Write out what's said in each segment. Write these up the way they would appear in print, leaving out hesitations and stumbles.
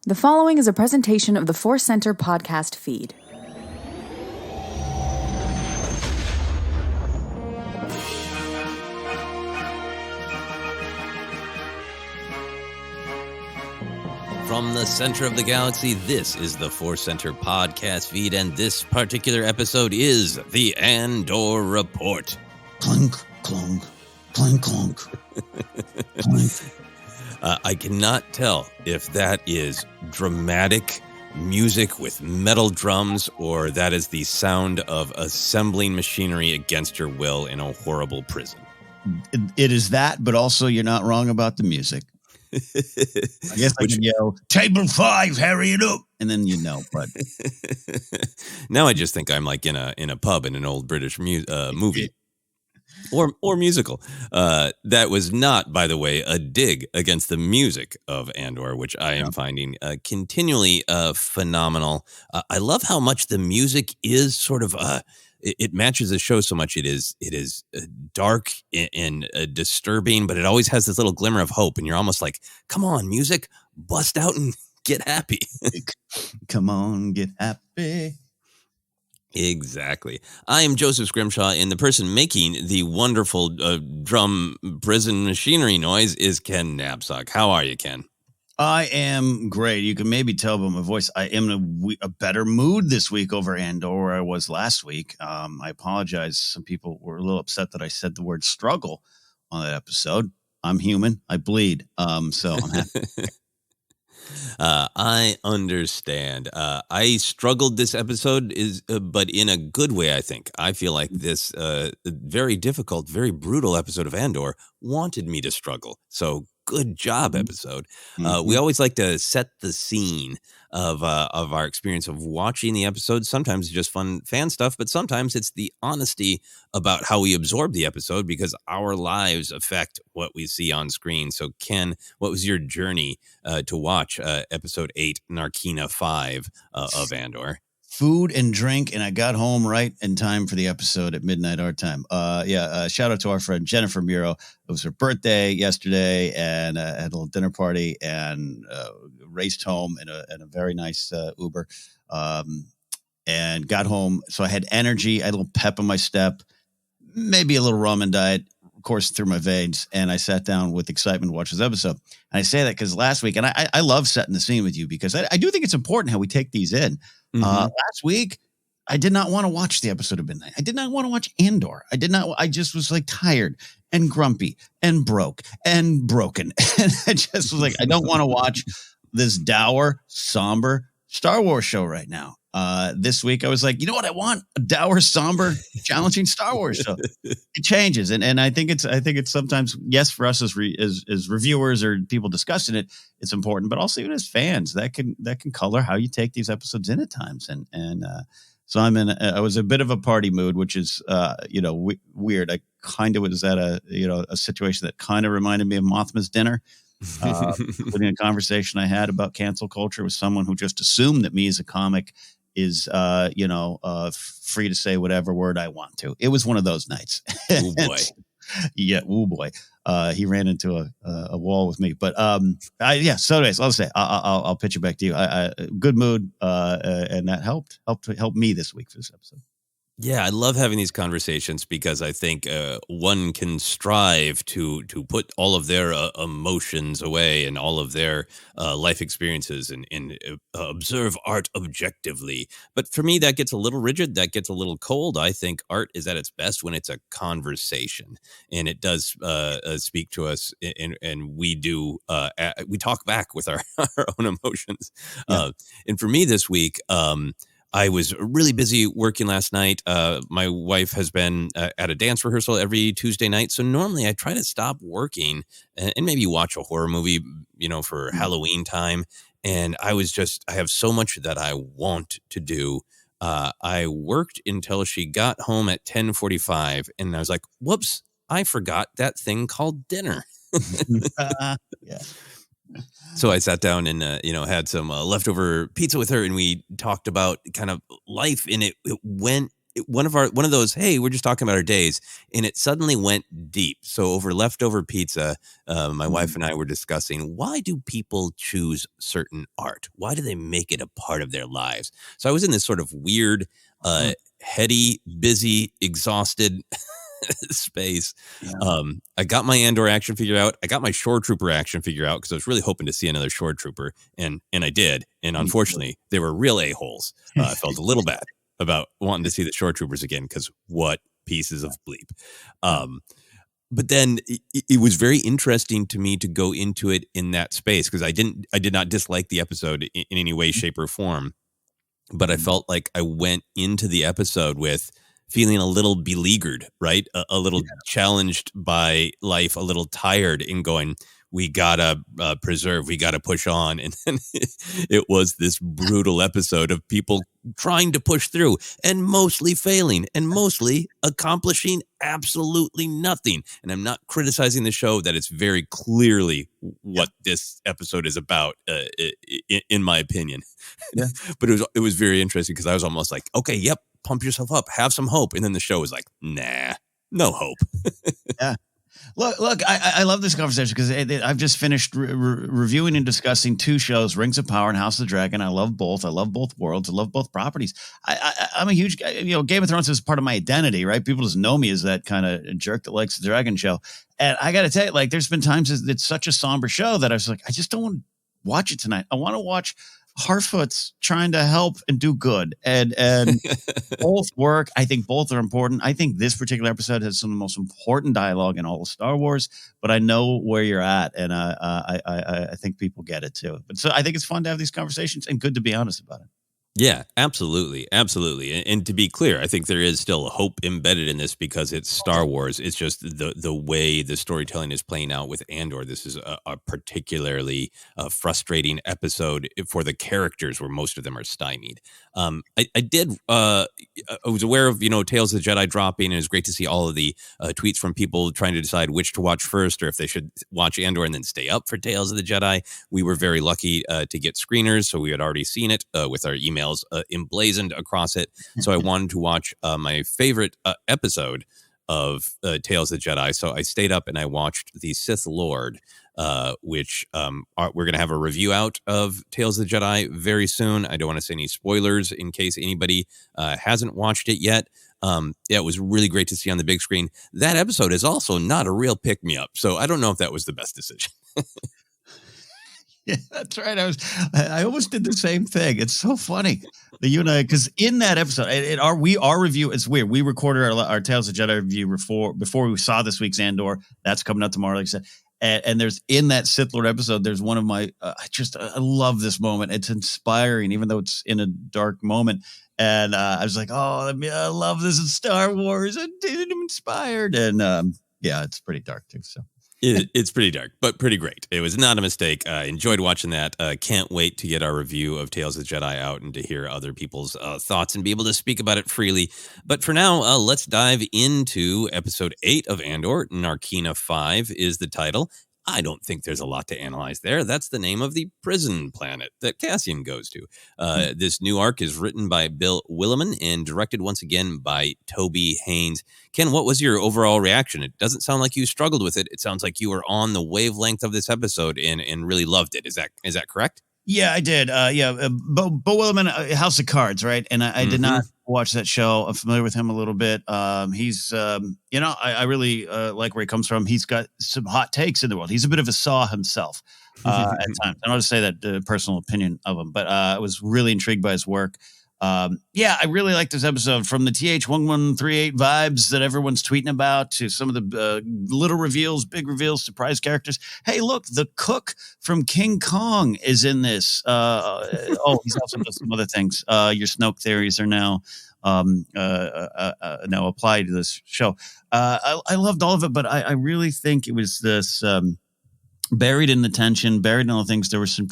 The following is a presentation of the Force Center podcast feed. From the center of the galaxy, this is the Force Center podcast feed, and this particular episode is the Andor Report. Clunk, clunk, clunk, clunk, clunk. I cannot tell if that is dramatic music with metal drums or that is the sound of assembling machinery against your will in a horrible prison. It is that, but also you're not wrong about the music. I guess I can yell, "Table 5, hurry it up," and then but now I just think I'm like in a pub in an old British movie. Or musical. That was not, by the way, a dig against the music of Andor, which I am finding continually phenomenal. I love how much the music is sort of it matches the show so much. It is dark and disturbing, but it always has this little glimmer of hope, and you're almost like, "Come on, music, bust out and get happy." Come on, get happy. Exactly. I am Joseph Scrimshaw, and the person making the wonderful drum prison machinery noise is Ken Napzok. How are you, Ken? I am great. You can maybe tell by my voice, I am in a better mood this week over Andor where I was last week. I apologize. Some people were a little upset that I said the word struggle on that episode. I'm human. I bleed. So I'm happy. I understand. I struggled this episode, but in a good way, I think. I feel like this very difficult, very brutal episode of Andor wanted me to struggle. So good job, episode. We always like to set the scene of our experience of watching the episode. Sometimes it's just fun fan stuff, but sometimes it's the honesty about how we absorb the episode because our lives affect what we see on screen. So, Ken, what was your journey to watch episode 8, Narkina 5 of Andor? Food and drink, and I got home right in time for the episode at midnight our time. Shout out to our friend Jennifer Muro. It was her birthday yesterday, and had a little dinner party, and raced home in a very nice Uber, and got home. So I had energy, I had a little pep in my step, maybe a little ramen diet, of course, through my veins, and I sat down with excitement to watch this episode. And I say that because last week, and I love setting the scene with you because I do think it's important how we take these in. Last week, I did not want to watch the episode of Midnight. I did not want to watch Andor. I just was like tired and grumpy and broke and broken. And I just was like, I don't want to watch this dour, somber Star Wars show right now. This week, I was like, you know what? I want a dour, somber, challenging Star Wars show. It changes. And I think it's sometimes, yes, for us as reviewers or people discussing it, it's important, but also even as fans, that can color how you take these episodes in at times. So I was a bit of a party mood, which is, weird. I kind of was at a situation that kind of reminded me of Mothma's dinner, including a conversation I had about cancel culture with someone who just assumed that me as a comic is, free to say whatever word I want to. It was one of those nights. Oh boy. Yeah. Oh boy. He ran into a wall with me, but, so anyways, I'll say, I'll pitch it back to you. Good mood. And that helped me this week for this episode. Yeah, I love having these conversations because I think one can strive to put all of their emotions away and all of their life experiences and observe art objectively. But for me, that gets a little rigid. That gets a little cold. I think art is at its best when it's a conversation, and it does speak to us, and we do we talk back with our own emotions. Yeah. And for me this week, I was really busy working last night. My wife has been at a dance rehearsal every Tuesday night. So normally I try to stop working and maybe watch a horror movie, for Halloween time. And I have so much that I want to do. I worked until she got home at 10:45 and I was like, whoops, I forgot that thing called dinner. Yeah. So I sat down and, had some leftover pizza with her, and we talked about kind of life, and it one of those, hey, we're just talking about our days, and it suddenly went deep. So over leftover pizza, my wife and I were discussing, why do people choose certain art? Why do they make it a part of their lives? So I was in this sort of weird, heady, busy, exhausted space. Yeah. I got my Andor action figured out. I got my Shore Trooper action figured out because I was really hoping to see another Shore Trooper, and I did. And unfortunately, they were real a-holes. I felt a little bad about wanting to see the Shore Troopers again because what pieces of bleep. But then it was very interesting to me to go into it in that space because I did not dislike the episode in any way, shape, or form. But I felt like I went into the episode with feeling a little beleaguered, right? A little challenged by life, a little tired, and going, we gotta preserve, we gotta push on. And then it was this brutal episode of people trying to push through and mostly failing and mostly accomplishing absolutely nothing. And I'm not criticizing the show, that it's very clearly what this episode is about, in my opinion. Yeah. But it was very interesting because I was almost like, okay, yep, pump yourself up, have some hope. And then the show was like, nah, no hope. Yeah. Look, I love this conversation because I've just finished reviewing and discussing two shows, Rings of Power and House of the Dragon. I love both. I love both worlds. I love both properties. I'm a huge, Game of Thrones is part of my identity, right? People just know me as that kind of jerk that likes the Dragon show. And I got to tell you, like, there's been times it's such a somber show that I was like, I just don't want to watch it tonight. I want to watch Harfoot's trying to help and do good, and both work. I think both are important. I think this particular episode has some of the most important dialogue in all of Star Wars, but I know where you're at, and I think people get it too. But so I think it's fun to have these conversations and good to be honest about it. Yeah, absolutely. Absolutely. And to be clear, I think there is still hope embedded in this because it's Star Wars. It's just the way the storytelling is playing out with Andor. This is a particularly frustrating episode for the characters where most of them are stymied. I was aware of, Tales of the Jedi dropping, and it was great to see all of the tweets from people trying to decide which to watch first or if they should watch Andor and then stay up for Tales of the Jedi. We were very lucky to get screeners, so we had already seen it with our emails emblazoned across it. So I wanted to watch my favorite episode of Tales of the Jedi. So I stayed up and I watched The Sith Lord, which we're going to have a review out of Tales of the Jedi very soon. I don't want to say any spoilers in case anybody hasn't watched it yet. It was really great to see on the big screen. That episode is also not a real pick-me-up, so I don't know if that was the best decision. Yeah, that's right. I almost did the same thing. It's so funny that you and I, because in that episode, our review, it's weird. We recorded our Tales of Jedi review before we saw this week's Andor. That's coming out tomorrow, like I said. And there's in that Sith Lord episode, there's one of my, I love this moment. It's inspiring, even though it's in a dark moment. And I was like, oh, I love this in Star Wars. I'm inspired. And yeah, it's pretty dark too. So. It's pretty dark, but pretty great. It was not a mistake. I enjoyed watching that. Can't wait to get our review of Tales of the Jedi out and to hear other people's thoughts and be able to speak about it freely. But for now, let's dive into episode 8 of Andor. Narkina 5 is the title. I don't think there's a lot to analyze there. That's the name of the prison planet that Cassian goes to. This new arc is written by Bill Williman and directed once again by Toby Haynes. Ken, what was your overall reaction? It doesn't sound like you struggled with it. It sounds like you were on the wavelength of this episode and really loved it. Is that correct? Yeah, I did. Bo Williman, House of Cards, right? And I did not watch that show. I'm familiar with him a little bit. He's, I really like where he comes from. He's got some hot takes in the world. He's a bit of a saw himself at times. I don't want to say that personal opinion of him, but I was really intrigued by his work. I really like this episode, from the TH1138 vibes that everyone's tweeting about to some of the little reveals, big reveals, surprise characters. Hey, look, the cook from King Kong is in this. He's also done some other things. Your Snoke theories are now applied to this show. I loved all of it, but I really think it was this buried in the tension, buried in all the things. There were some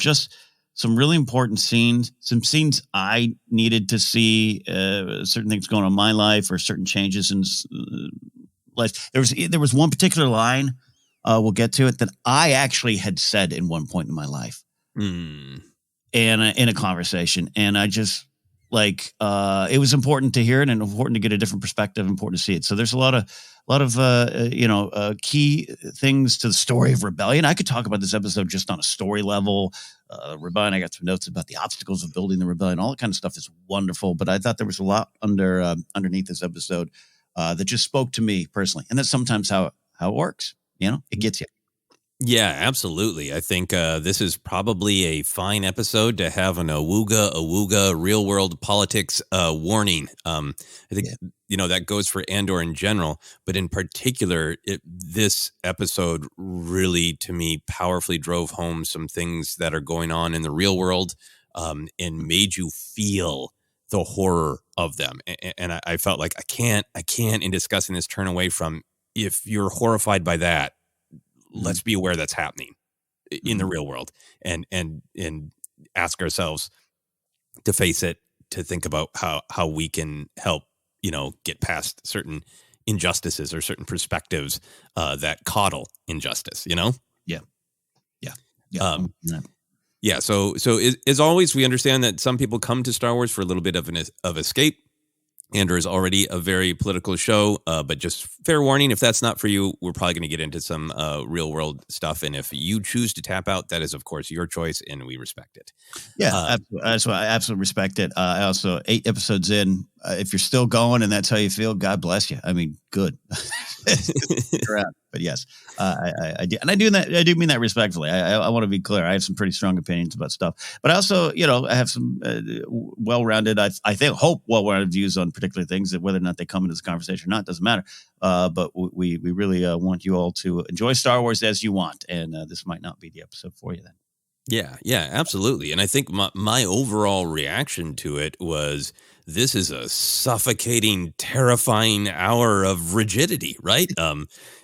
really important scenes, some scenes I needed to see, certain things going on in my life or certain changes in life. There was one particular line, we'll get to it, that I actually had said in one point in my life, and in a conversation, and I just like it was important to hear it and important to get a different perspective, important to see it. So there's a lot of key things to the story of Rebellion. I could talk about this episode just on a story level. Rebellion, I got some notes about the obstacles of building the Rebellion. All that kind of stuff is wonderful, but I thought there was a lot underneath this episode that just spoke to me personally, and that's sometimes how it works. It gets you. Yeah, absolutely. I think this is probably a fine episode to have an awooga real world politics warning. I think that goes for Andor in general, but in particular, this episode really, to me, powerfully drove home some things that are going on in the real world, and made you feel the horror of them. And I felt like I can't in discussing this turn away from, if you're horrified by that, let's be aware that's happening in the real world, and ask ourselves to face it, to think about how we can help, get past certain injustices or certain perspectives that coddle injustice, Yeah. Yeah. So as always, we understand that some people come to Star Wars for a little bit of escape. Andor is already a very political show, but just fair warning, if that's not for you, we're probably going to get into some real world stuff. And if you choose to tap out, that is, of course, your choice, and we respect it. Yeah, that's why I absolutely respect it. I also, 8 episodes in, if you're still going and that's how you feel, God bless you. I mean, good. But yes, I do, and I do mean that respectfully. I want to be clear. I have some pretty strong opinions about stuff, but I also, I have some well-rounded, hope well-rounded views on particular things, that whether or not they come into this conversation or not doesn't matter. But we really want you all to enjoy Star Wars as you want, and this might not be the episode for you then. Yeah, absolutely. And I think my overall reaction to it was, this is a suffocating, terrifying hour of rigidity, right?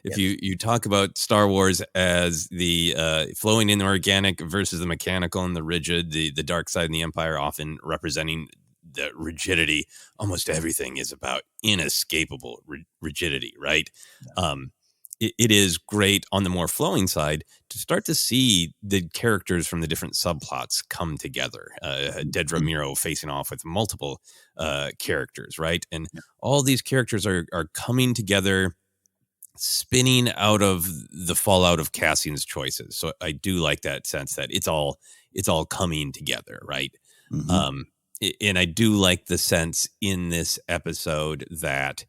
If you talk about Star Wars as the flowing in the organic versus the mechanical and the rigid, the dark side and the Empire often representing the rigidity, almost everything is about inescapable rigidity, right? Yeah. It is great on the more flowing side to start to see the characters from the different subplots come together. Dedra Miro facing off with multiple characters, right? And all these characters are coming together, spinning out of the fallout of Cassian's choices. So I do like that sense that it's all coming together, right? Mm-hmm. And I do like the sense in this episode that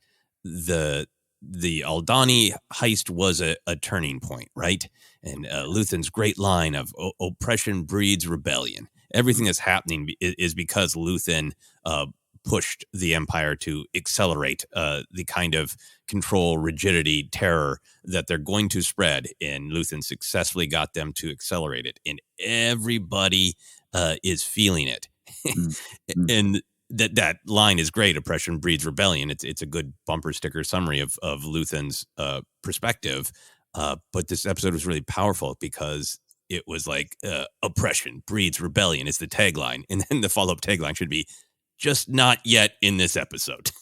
the Aldhani heist was a turning point, right? And Luthen's great line of oppression breeds rebellion. Everything that's happening is because Luthen pushed the Empire to accelerate the kind of control, rigidity, terror that they're going to spread. And Luthen successfully got them to accelerate it. And everybody is feeling it. And that line is great. Oppression breeds rebellion. It's a good bumper sticker summary of Luthen's perspective. But this episode was really powerful because it was like oppression breeds rebellion is the tagline. And then the follow-up tagline should be, just not yet in this episode.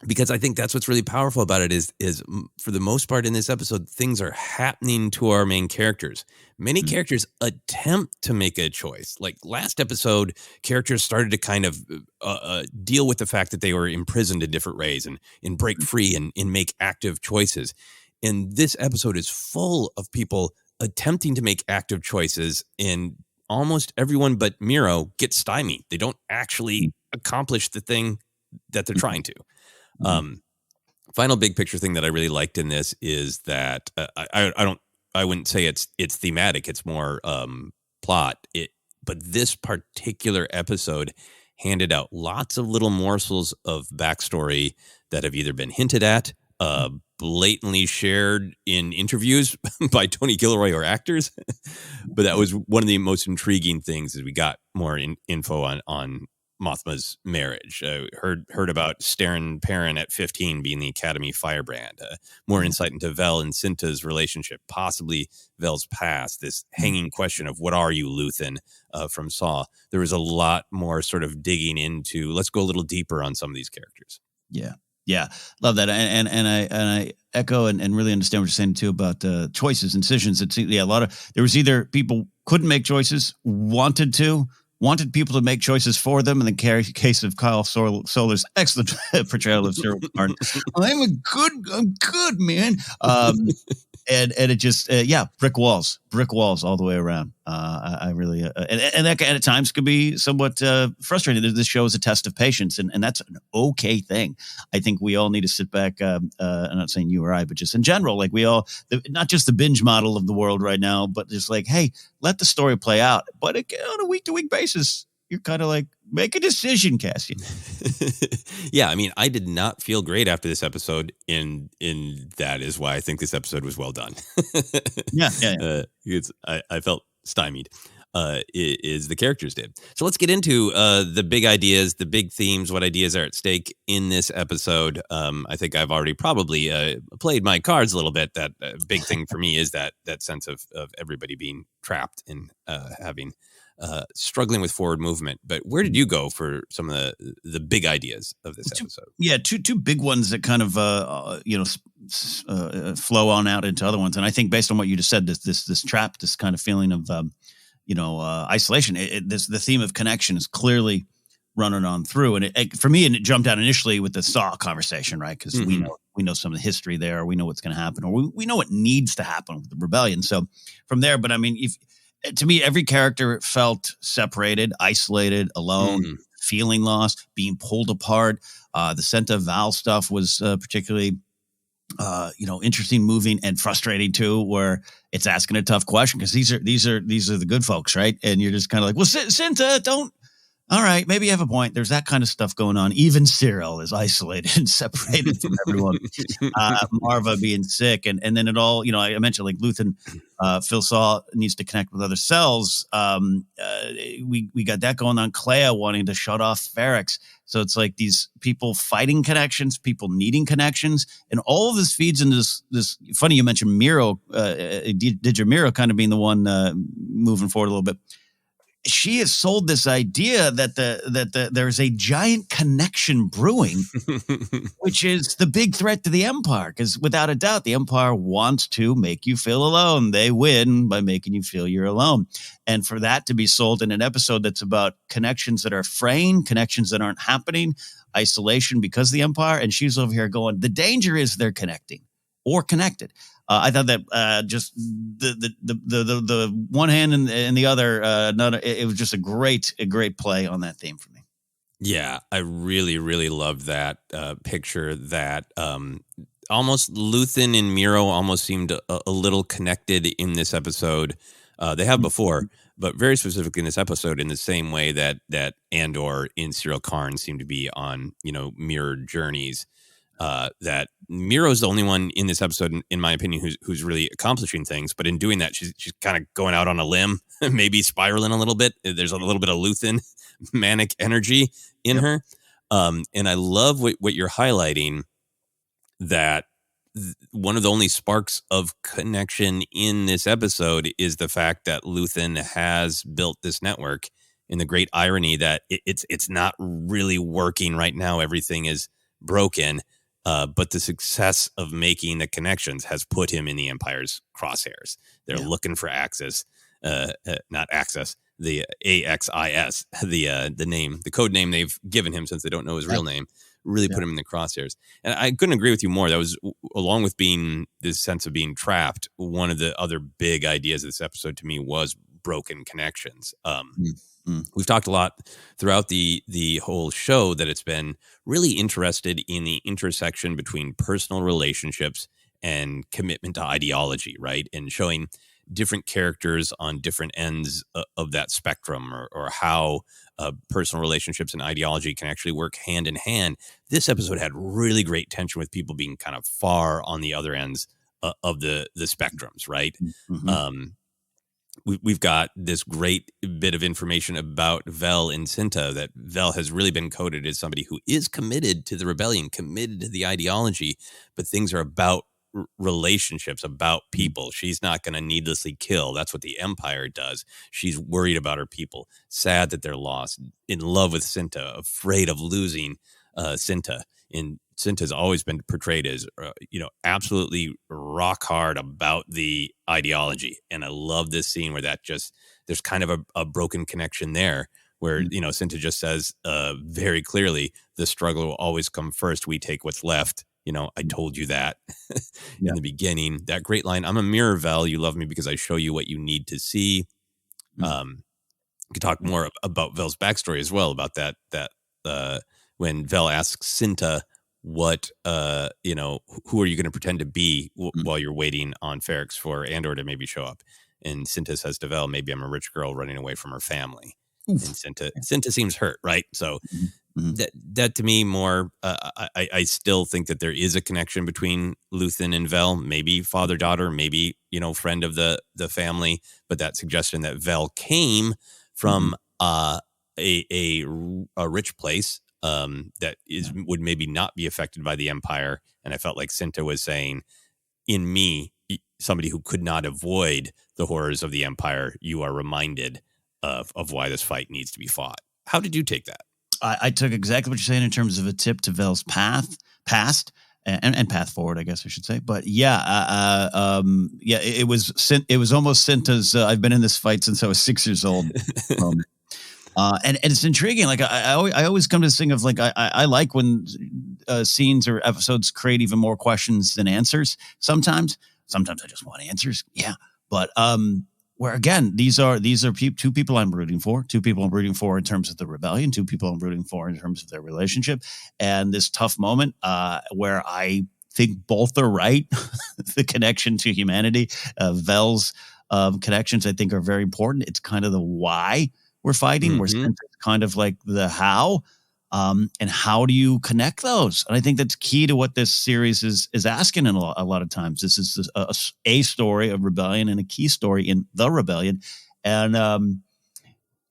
Because I think that's what's really powerful about it is for the most part in this episode, things are happening to our main characters. Many characters attempt to make a choice. Like last episode, characters started to kind of deal with the fact that they were imprisoned in different ways and break free and make active choices. And this episode is full of people attempting to make active choices, and almost everyone but Miro gets stymied. They don't actually accomplish the thing that they're trying to. Final big picture thing that I really liked in this is that I wouldn't say it's thematic. It's more plot. But this particular episode handed out lots of little morsels of backstory that have either been hinted at, blatantly shared in interviews by Tony Gilroy or actors. But that was one of the most intriguing things, is we got more info on Mothma's marriage. Heard about Sterren Perrin at 15 being the Academy firebrand. More insight into Vel and Cinta's relationship, possibly Vel's past. This hanging question of what are you, Luthen, from Saw. There was a lot more sort of digging into. Let's go a little deeper on some of these characters. Yeah. Yeah, love that, and I echo and really understand what you're saying too about choices and decisions. It's a lot of there was either people couldn't make choices, wanted people to make choices for them, in the case of Kyle Solar's excellent portrayal of Cyril Karn. I'm good, man. And it just brick walls all the way around. I really and that at times could be somewhat frustrating. This show is a test of patience, and that's an okay thing. I think we all need to sit back. I'm not saying you or I, but just in general, like we all, not just the binge model of the world right now, but just like, hey, let the story play out. But on a week to week basis, you're kind of like, make a decision, Cassian. Yeah, I mean, I did not feel great after this episode, and that is why I think this episode was well done. Yeah. I felt stymied. Is the characters did. So let's get into the big ideas, the big themes, what ideas are at stake in this episode. I think I've already probably played my cards a little bit. That big thing for me is that sense of everybody being trapped and having struggling with forward movement. But where did you go for some of the big ideas of this episode? Yeah, two big ones that kind of flow on out into other ones. And I think based on what you just said, this trap, this kind of feeling of isolation, the theme of connection is clearly running on through. And for me, it jumped out initially with the Saw conversation, right? Because we know some of the history there, we know what's going to happen, or we know what needs to happen with the rebellion. So from there, but I mean, to me, every character felt separated, isolated, alone, feeling lost, being pulled apart. The Senta Val stuff was particularly, interesting, moving, and frustrating too, where it's asking a tough question because these are the good folks, right? And you're just kind of like, well, Senta, don't. All right, maybe you have a point. There's that kind of stuff going on. Even Cyril is isolated and separated from everyone. Marva being sick, and then it all, I mentioned like Luthen, Phil Saw needs to connect with other cells. We got that going on. Clea wanting to shut off Ferrex. So it's like these people fighting connections, people needing connections, and all of this feeds into this. Funny you mentioned Miro, Dedra Miro kind of being the one moving forward a little bit. She has sold this idea that there's a giant connection brewing, which is the big threat to the Empire. Because without a doubt, the Empire wants to make you feel alone. They win by making you feel you're alone. And for that to be sold in an episode that's about connections that are fraying, connections that aren't happening, isolation because of the Empire, and she's over here going, the danger is they're connecting or connected. I thought that just the one hand and the other, it was just a great play on that theme for me. Yeah, I really, really loved that picture. That almost Luthen and Miro almost seemed a little connected in this episode. They have before, but very specifically in this episode, in the same way that Andor and Cyril Karn seem to be on mirrored journeys. That Miro's the only one in this episode, in my opinion, who's really accomplishing things. But in doing that, she's kind of going out on a limb, maybe spiraling a little bit. There's a little bit of Luthen manic energy in her. And I love what you're highlighting, that one of the only sparks of connection in this episode is the fact that Luthen has built this network, and the great irony that it's not really working right now. Everything is broken. But the success of making the connections has put him in the Empire's crosshairs. They're looking for access, not access, the AXIS, the name, the code name they've given him since they don't know his real name, really put him in the crosshairs. And I couldn't agree with you more. That was, along with being this sense of being trapped, one of the other big ideas of this episode to me was broken connections. We've talked a lot throughout the whole show that it's been really interested in the intersection between personal relationships and commitment to ideology, right? And showing different characters on different ends of that spectrum, or how personal relationships and ideology can actually work hand in hand. This episode had really great tension with people being kind of far on the other ends of the spectrums, right? We've got this great bit of information about Vel and Cinta, that Vel has really been coded as somebody who is committed to the rebellion, committed to the ideology, but things are about relationships, about people. She's not going to needlessly kill. That's what the Empire does. She's worried about her people, sad that they're lost, in love with Cinta, afraid of losing Cinta. And Cinta's always been portrayed as, absolutely rock hard about the ideology. And I love this scene where there's kind of a broken connection there where, Cinta just says very clearly, the struggle will always come first. We take what's left. I told you that in the beginning. That great line, I'm a mirror, Vel. You love me because I show you what you need to see. We could talk more about Vel's backstory as well, about that when Vel asks Cinta, what, who are you going to pretend to be while you're waiting on Ferrix for Andor to maybe show up? And Cinta says to Vel, maybe I'm a rich girl running away from her family. Oof. And Cinta seems hurt, right? So that to me more, I still think that there is a connection between Luthen and Vel, maybe father-daughter, maybe, friend of the family, but that suggestion that Vel came from a rich place that would maybe not be affected by the Empire. And I felt like Cinta was saying, in me, somebody who could not avoid the horrors of the Empire, you are reminded of why this fight needs to be fought. How did you take that? I took exactly what you're saying in terms of a tip to Vel's past and path forward, I guess I should say. But it was almost Cinta's. I've been in this fight since I was 6 years old. And it's intriguing. Like I always come to this thing of like I like when scenes or episodes create even more questions than answers. Sometimes I just want answers. Yeah, but where again, these are two people I'm rooting for. Two people I'm rooting for in terms of the rebellion. Two people I'm rooting for in terms of their relationship. And this tough moment where I think both are right. The connection to humanity, Vel's connections, I think, are very important. It's kind of the why we're fighting. We're kind of like the how, and how do you connect those? And I think that's key to what this series is asking in a lot of times. This is a story of rebellion and a key story in the rebellion. And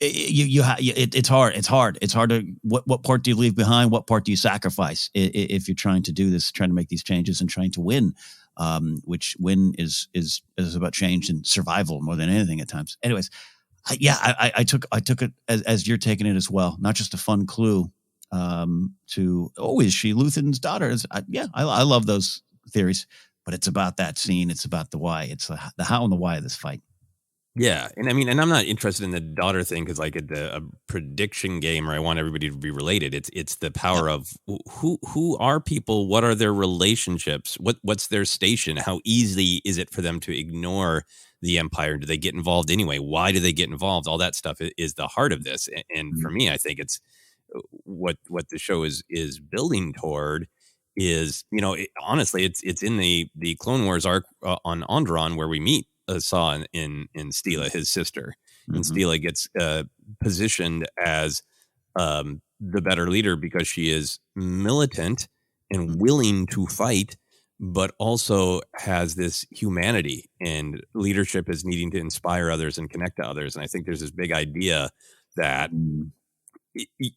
it's hard. It's hard to what part do you leave behind? What part do you sacrifice if you're trying to do this, trying to make these changes and trying to win? Which win is about change and survival more than anything at times. Anyways. I took it as you're taking it as well. Not just a fun clue to, is she Luthen's daughter? I love those theories, but it's about that scene. It's about the why. It's the how and the why of this fight. Yeah. And I mean, and I'm not interested in the daughter thing because like a prediction game where I want everybody to be related. It's the power of who are people? What are their relationships? What's their station? How easy is it for them to ignore the Empire? Do they get involved anyway? Why do they get involved? All that stuff is the heart of this. And for me, I think it's what the show is building toward is, honestly, it's in the Clone Wars arc on Onderon where we meet Saw in Steela, his sister. And Steela gets positioned as the better leader because she is militant and willing to fight, but also has this humanity, and leadership is needing to inspire others and connect to others. And I think there's this big idea that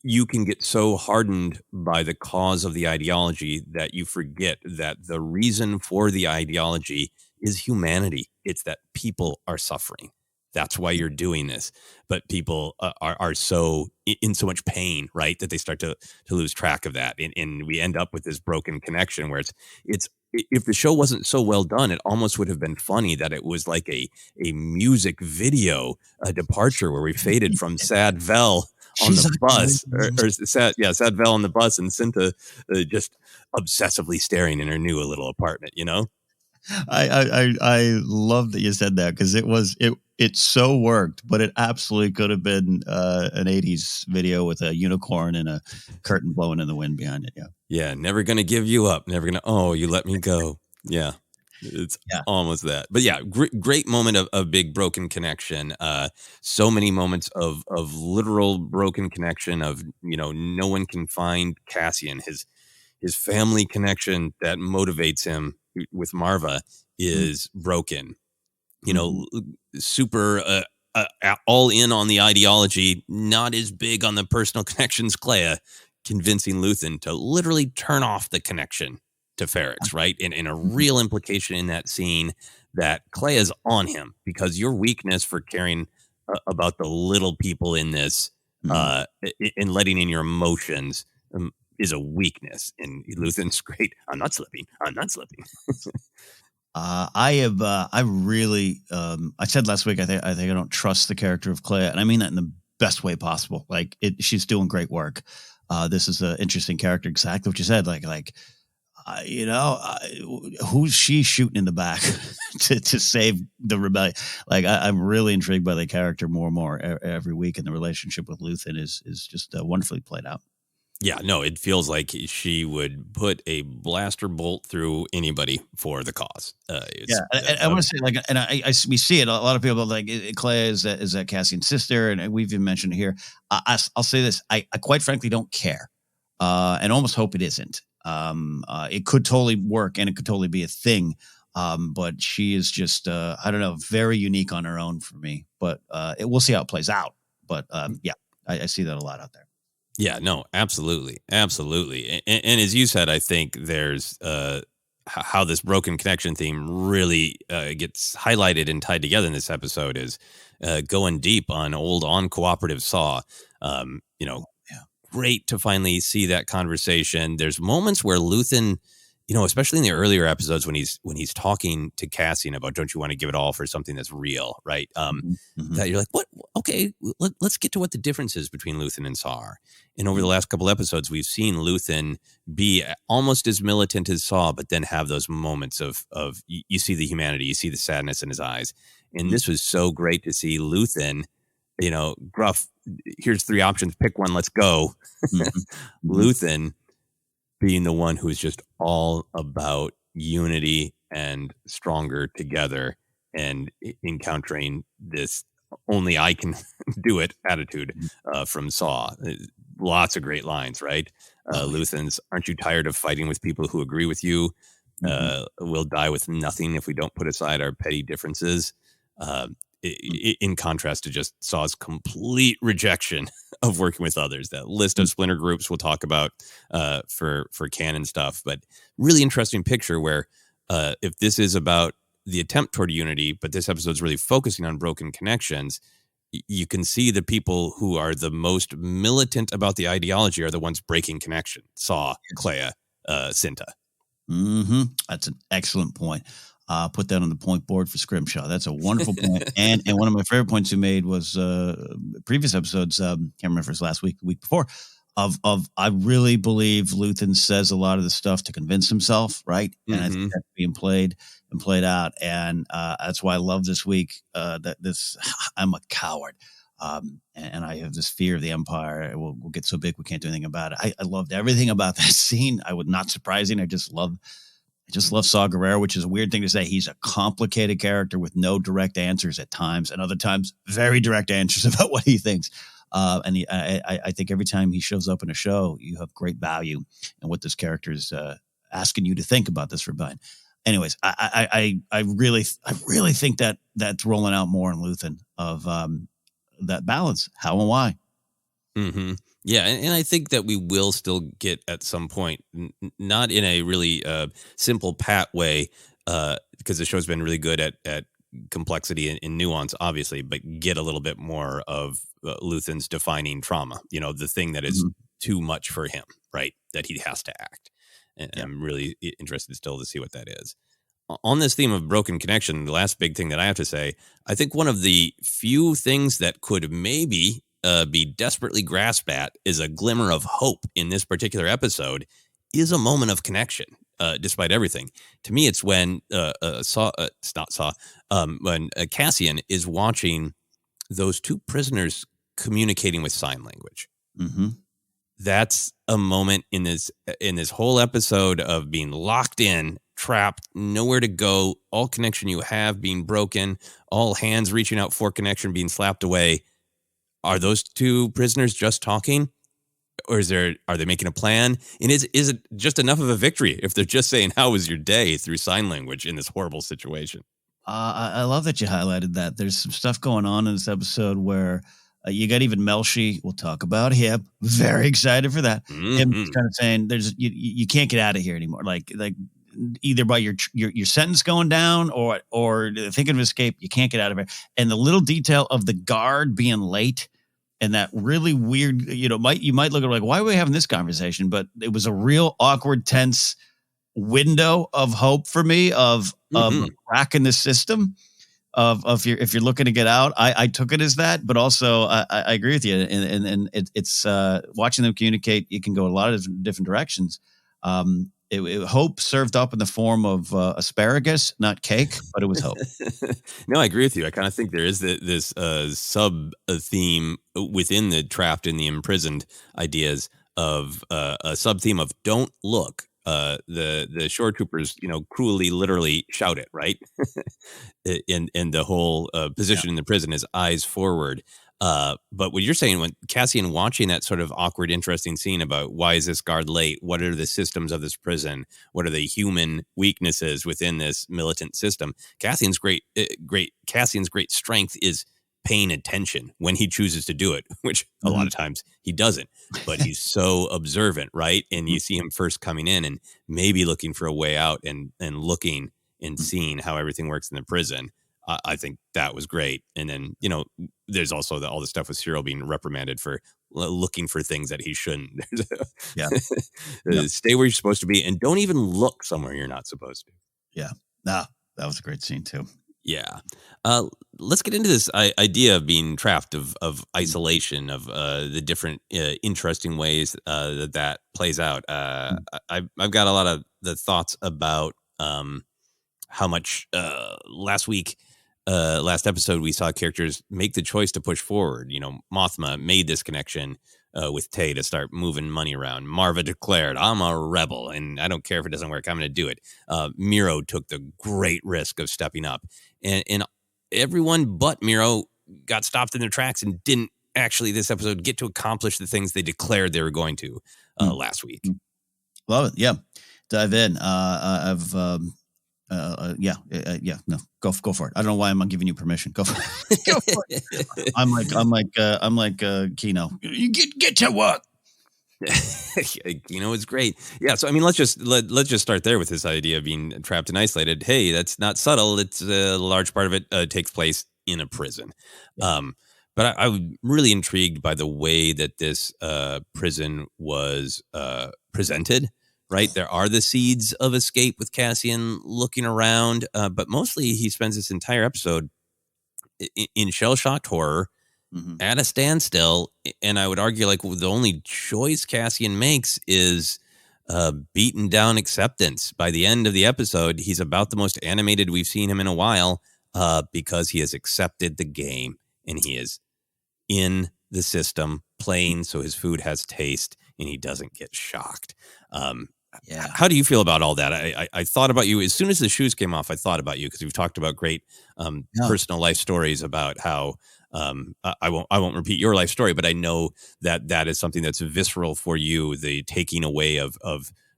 you can get so hardened by the cause of the ideology that you forget that the reason for the ideology is humanity. It's that people are suffering. That's why you're doing this. But people are so in so much pain, right, that they start to lose track of that. And we end up with this broken connection where it's if the show wasn't so well done, it almost would have been funny that it was like a music video, a departure where we faded from sad Vel on the bus, or sad Vel on the bus, and Cinta just obsessively staring in her new little apartment, I love that you said that because it so worked, but it absolutely could have been an 80s video with a unicorn and a curtain blowing in the wind behind it. Yeah. Never going to give you up. Never going to, you let me go. Yeah. It's almost that. But yeah, great moment of big broken connection. So many moments of literal broken connection of, no one can find Cassian. His family connection that motivates him with Marva is broken. Super all in on the ideology, not as big on the personal connections. Clea convincing Luthen to literally turn off the connection to Ferrix, right? And a real implication in that scene that Clea's on him because your weakness for caring about the little people in this, in letting in your emotions, is a weakness. And Luthen's great. I'm not slipping. I really, I said last week, I think I don't trust the character of Clea, and I mean that in the best way possible. Like she's doing great work. This is an interesting character. Exactly what you said. Who's she shooting in the back to save the rebellion? Like I'm really intrigued by the character more and more every week, and the relationship with Luthen is just wonderfully played out. Yeah, no, it feels like she would put a blaster bolt through anybody for the cause. I want to say, we see it. A lot of people like Clea is that Cassian's sister, and we've even mentioned it here. I'll say this: I quite frankly don't care, and almost hope it isn't. It could totally work, and it could totally be a thing. But she is just, I don't know, very unique on her own for me. But we'll see how it plays out. But I see that a lot out there. Yeah, no, absolutely. And as you said, I think there's how this broken connection theme really gets highlighted and tied together in this episode is going deep on old uncooperative Saw. Great to finally see that conversation. There's moments where Luthen, especially in the earlier episodes when he's talking to Cassian about don't you want to give it all for something that's real, right? That you're like, what? Okay, let's get to what the difference is between Luthen and Saw. And over the last couple episodes, we've seen Luthen be almost as militant as Saw, but then have those moments of you see the humanity, you see the sadness in his eyes. And this was so great to see Luthen, gruff, here's 3 options, pick one, let's go. Luthen being the one who's just all about unity and stronger together and encountering this only I can do it attitude from Saw. Lots of great lines, right? Luthen's, aren't you tired of fighting with people who agree with you? We'll die with nothing if we don't put aside our petty differences. In contrast to just Saw's complete rejection of working with others. That list of splinter groups we'll talk about for Canon stuff, but really interesting picture where if this is about the attempt toward unity, but this episode's really focusing on broken connections, you can see the people who are the most militant about the ideology are the ones breaking connection. Saw, Clea, Cinta. That's an excellent point. Put that on the point board for Scrimshaw. That's a wonderful point. And one of my favorite points you made was previous episodes. Can't remember if it was last week, the week before. Of I really believe Luthen says a lot of the stuff to convince himself, right? And I think that's being played out. And that's why I love this week that I'm a coward. And I have this fear of the Empire. We'll get so big we can't do anything about it. I loved everything about that scene. I would not surprising. I just love Saw Gerrera, which is a weird thing to say. He's a complicated character with no direct answers at times, and other times very direct answers about what he thinks. I think every time he shows up in a show, you have great value in what this character is asking you to think about this rebellion. Anyways, I really think that that's rolling out more in Luthen of that balance, how and why. Yeah, and I think that we will still get at some point, not in a really simple, pat way, because the show's been really good at complexity and nuance, obviously, but get a little bit more of Luthen's defining trauma, the thing that is too much for him, right, that he has to act. And I'm really interested still to see what that is. On this theme of broken connection, the last big thing that I have to say, I think one of the few things that could maybe be desperately grasped at is a glimmer of hope in this particular episode is a moment of connection, despite everything. To me, it's when when Cassian is watching those 2 prisoners communicating with sign language. That's a moment in this whole episode of being locked in, trapped, nowhere to go, all connection you have being broken, all hands reaching out for connection being slapped away. Are those 2 prisoners just talking, or are they making a plan? And is it just enough of a victory if they're just saying, "How was your day?" through sign language in this horrible situation? I love that you highlighted that. There's some stuff going on in this episode where you got even Melshi. We'll talk about him. Very excited for that. Him kind of saying, "There's you can't get out of here anymore." Like either by your sentence going down or thinking of escape, you can't get out of here. And the little detail of the guard being late and that really weird, you might look at it like, why are we having this conversation? But it was a real awkward, tense window of hope for me of a crack in the system of if you're looking to get out. I took it as that, but also I agree with you. And it's watching them communicate. You can go a lot of different directions. Hope served up in the form of asparagus, not cake, but it was hope. No, I agree with you. I kind of think there is this sub theme within the trapped and the imprisoned ideas of a sub theme of don't look. The shore troopers, cruelly, literally shout it, right? and the whole position in the prison is eyes forward. But what you're saying, when Cassian watching that sort of awkward, interesting scene about why is this guard late? What are the systems of this prison? What are the human weaknesses within this militant system? Cassian's great strength is paying attention when he chooses to do it, which a lot of times he doesn't, but he's so observant, right? And you see him first coming in and maybe looking for a way out and looking and seeing how everything works in the prison. I think that was great. And then, there's also all the stuff with Cyril being reprimanded for looking for things that he shouldn't. Yeah. Stay where you're supposed to be and don't even look somewhere you're not supposed to. Yeah. Nah, that was a great scene too. Yeah. Let's get into this idea of being trapped, of isolation, of the different interesting ways that plays out. I've got a lot of the thoughts about how much last episode we saw characters make the choice to push forward. Mothma made this connection with Tay to start moving money around. Marva declared, I'm a rebel, and I don't care if it doesn't work. I'm going to do it. Miro took the great risk of stepping up. And everyone but Miro got stopped in their tracks and didn't actually, this episode, get to accomplish the things they declared they were going to last week. Love it. Yeah. Dive in. No, go for it. I don't know why I'm not giving you permission. Go for it. Go for it. I'm like Kino. You get to work. It's great. Yeah. So, let's just start there with this idea of being trapped and isolated. Hey, that's not subtle. It's a large part of it takes place in a prison. But I'm really intrigued by the way that this prison was presented. Right. There are the seeds of escape with Cassian looking around, but mostly he spends this entire episode in shell-shocked horror at a standstill. And I would argue the only choice Cassian makes is beaten down acceptance. By the end of the episode, he's about the most animated we've seen him in a while because he has accepted the game and he is in the system playing so his food has taste and he doesn't get shocked. Yeah. How do you feel about all that? I thought about you as soon as the shoes came off. I thought about you because we've talked about great personal life stories about how I won't repeat your life story, but I know that is something that's visceral for you, the taking away of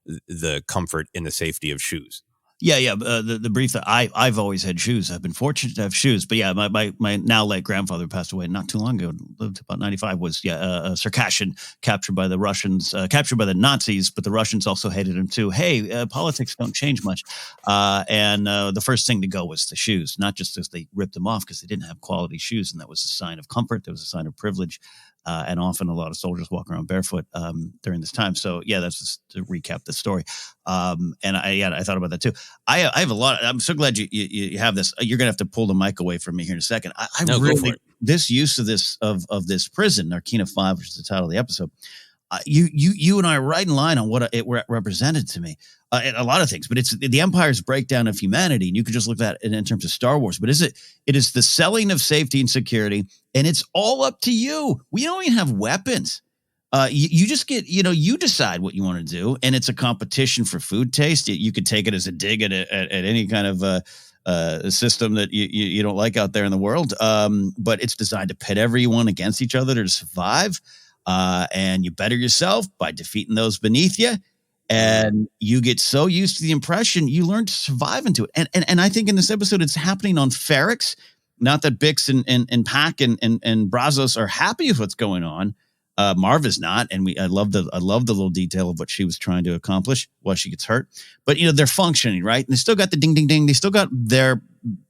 the comfort and the safety of shoes. Yeah. The brief that I've always had shoes. I've been fortunate to have shoes, but yeah, my now late grandfather passed away not too long ago. Lived about 95. Was a Circassian captured by the Russians, captured by the Nazis, but the Russians also hated him too. Hey, politics don't change much, and the first thing to go was the shoes. Not just as they ripped them off because they didn't have quality shoes, and that was a sign of comfort. That was a sign of privilege. And often a lot of soldiers walk around barefoot during this time. So yeah, that's just to recap the story. And I thought about that too. I have a lot. I'm so glad you have this. You're gonna have to pull the mic away from me here in a second. Really this use of this prison, Narkina 5, which is the title of the episode. You and I are right in line on what it represented to me. And a lot of things, but it's the Empire's breakdown of humanity, and you could just look at it in terms of Star Wars. But it is the selling of safety and security, and it's all up to you. We don't even have weapons. You just get, you decide what you want to do, and it's a competition for food taste. You could take it as a dig at any kind of system that you don't like out there in the world. But it's designed to pit everyone against each other to survive. And you better yourself by defeating those beneath you. And you get so used to the impression, you learn to survive into it. And I think in this episode, it's happening on Ferrix. Not that Bix and Pac and Brazos are happy with what's going on. Marv is not, and I love the little detail of what she was trying to accomplish while she gets hurt. But they're functioning, right? And they still got the ding ding ding. They still got their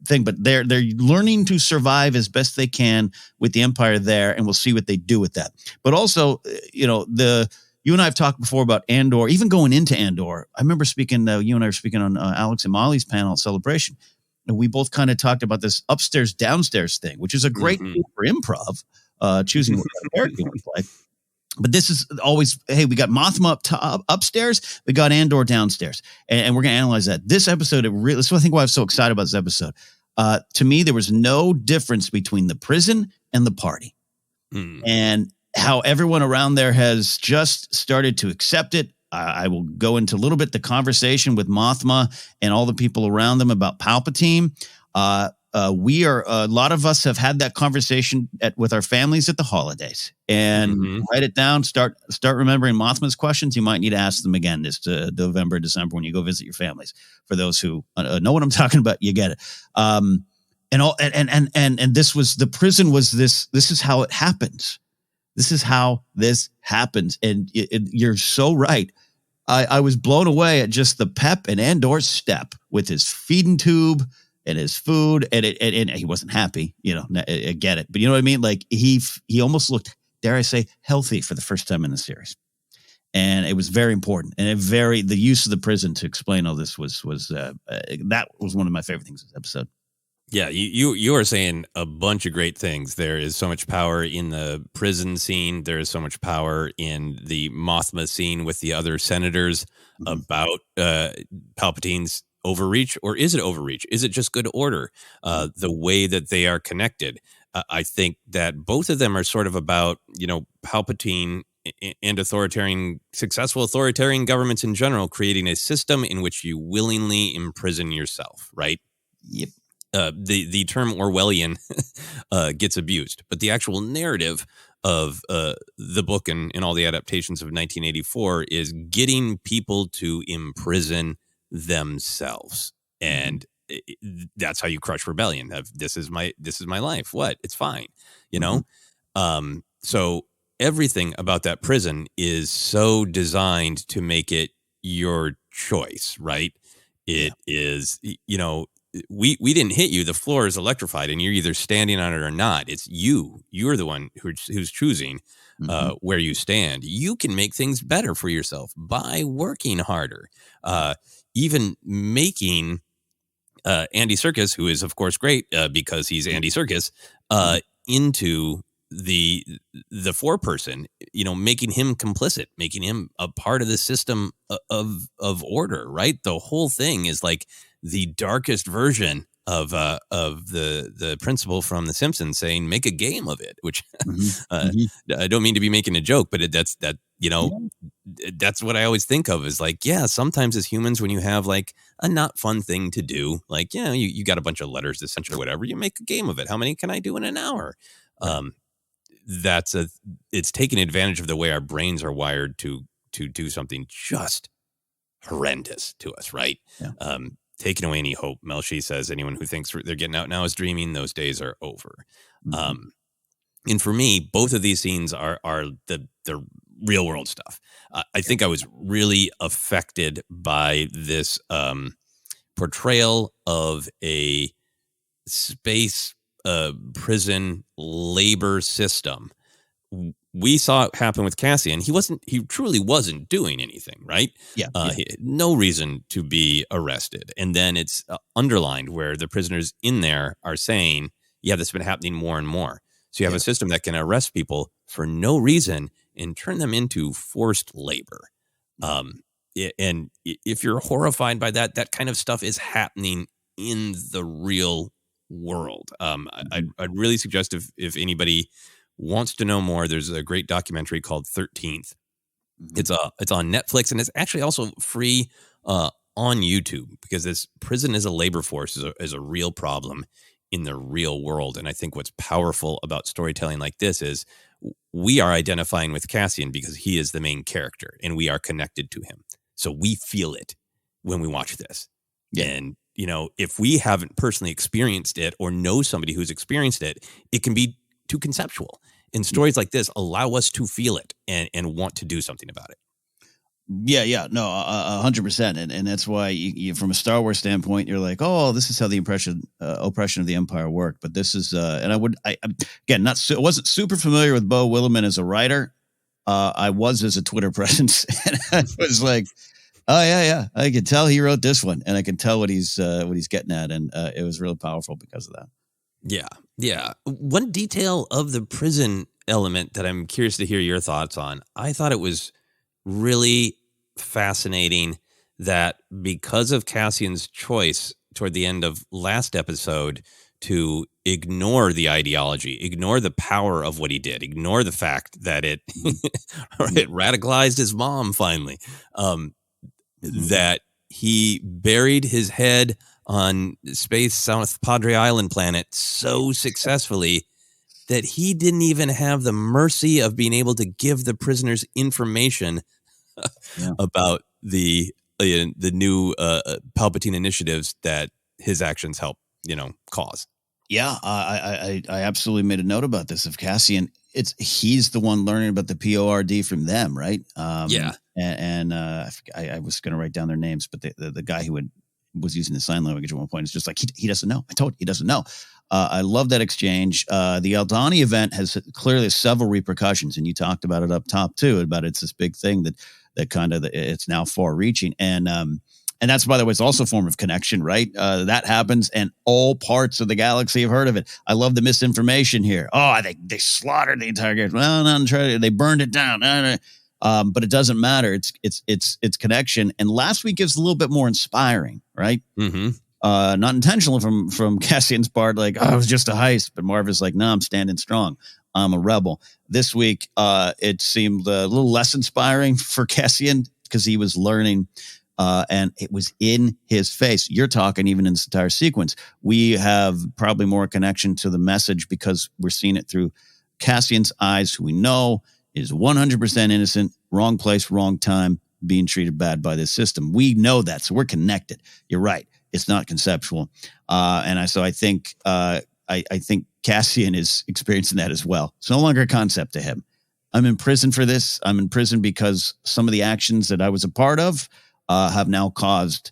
thing, but they're learning to survive as best they can with the Empire there, and we'll see what they do with that. But also, you and I have talked before about Andor, even going into Andor. I remember speaking. You and I were speaking on Alex and Molly's panel at Celebration, and we both kind of talked about this upstairs downstairs thing, which is a great thing for improv. Choosing what kind of character you want to play. But this is always, hey, we got Mothma upstairs, we got Andor downstairs, and we're going to analyze that. This episode, that's what I think why I'm so excited about this episode. To me, there was no difference between the prison and the party. And how everyone around there has just started to accept it. I will go into a little bit the conversation with Mothma and all the people around them about Palpatine. We are a lot of us have had that conversation with our families at the holidays, and write it down. Start remembering Mothma's questions. You might need to ask them again this November, December when you go visit your families. For those who know what I'm talking about, you get it. And this was the prison was this. This is how it happens. This is how this happens, and you're so right. I was blown away at just the pep and Andor's step with his feeding tube and his food, and he wasn't happy, I get it. But you know what I mean? Like he almost looked, dare I say, healthy for the first time in the series. And it was very important. And the use of the prison to explain all this was that was one of my favorite things this episode. Yeah, you are saying a bunch of great things. There is so much power in the prison scene. There is so much power in the Mothma scene with the other senators about Palpatine's overreach, or is it overreach? Is it just good order? The way that they are connected. I think that both of them are sort of about, Palpatine and successful authoritarian governments in general, creating a system in which you willingly imprison yourself, right? Yep. The term Orwellian gets abused, but the actual narrative of the book and all the adaptations of 1984 is getting people to imprison themselves, and that's how you crush rebellion. This is my life. What? It's fine, So everything about that prison is so designed to make it your choice, right? It is, we didn't hit you. The floor is electrified, and you're either standing on it or not. It's you. You're the one who's choosing where you stand. You can make things better for yourself by working harder. Even making Andy Serkis, who is of course great because he's Andy Serkis, into the foreperson, making him complicit, making him a part of the system of order, right? The whole thing is like the darkest version of the principle from The Simpsons saying, make a game of it, which I don't mean to be making a joke, but that's what I always think of is like, yeah, sometimes as humans, when you have like a not fun thing to do, like, you got a bunch of letters to send or whatever, you make a game of it. How many can I do in an hour? It's taking advantage of the way our brains are wired to do something just horrendous to us, right? Yeah. Taking away any hope. Melshi says, anyone who thinks they're getting out now is dreaming. Those days are over. And for me, both of these scenes are the real world stuff. I think I was really affected by this portrayal of a space prison labor system. We saw it happen with Cassian. He truly wasn't doing anything, right? No reason to be arrested. And then it's underlined where the prisoners in there are saying, yeah, this has been happening more and more. So you have a system that can arrest people for no reason and turn them into forced labor. And if you're horrified by that kind of stuff is happening in the real world. I'd really suggest if anybody wants to know more, there's a great documentary called 13th. It's on Netflix, and it's actually also free on YouTube, because this prison as a labor force is a real problem in the real world. And I think what's powerful about storytelling like this is we are identifying with Cassian because he is the main character and we are connected to him. So we feel it when we watch this. And, if we haven't personally experienced it or know somebody who's experienced it, it can be too conceptual. And stories like this allow us to feel it and want to do something about it. Yeah, no, 100%, and that's why you, from a Star Wars standpoint, you're like, oh, this is how the oppression of the Empire worked. But this is, and I again, wasn't super familiar with Beau Willimon as a writer. I was as a Twitter presence, and I was like, oh yeah, I could tell he wrote this one, and I can tell what he's getting at, and it was really powerful because of that. Yeah. One detail of the prison element that I'm curious to hear your thoughts on. I thought it was really fascinating that because of Cassian's choice toward the end of last episode to ignore the ideology, ignore the power of what he did, ignore the fact that it radicalized his mom finally, that he buried his head on Space South Padre Island planet so successfully that he didn't even have the mercy of being able to give the prisoners information about the new Palpatine initiatives that his actions help, cause. Yeah, I absolutely made a note about this of Cassian. He's the one learning about the PORD from them, right? And I was going to write down their names, but the guy who was using the sign language at one point is just like, he doesn't know. I told you, he doesn't know. I love that exchange. The Aldhani event has clearly several repercussions, and you talked about it up top too. About it's this big thing that kind of it's now far-reaching, and that's, by the way, it's also a form of connection, right? That happens, and all parts of the galaxy have heard of it. I love the misinformation here. Oh, they slaughtered the entire galaxy. Well, they burned it down. But it doesn't matter. It's connection. And last week is a little bit more inspiring, right? Mm-hmm. Not intentional from Cassian's part, like, oh, it was just a heist. But Marv is like, no, I'm standing strong. I'm a rebel. This week, it seemed a little less inspiring for Cassian because he was learning, and it was in his face. You're talking even in this entire sequence. We have probably more connection to the message because we're seeing it through Cassian's eyes, who we know is 100% innocent, wrong place, wrong time, being treated bad by this system. We know that, so we're connected. You're right. It's not conceptual. So I think Cassian is experiencing that as well. It's no longer a concept to him. I'm in prison for this. I'm in prison because some of the actions that I was a part of have now caused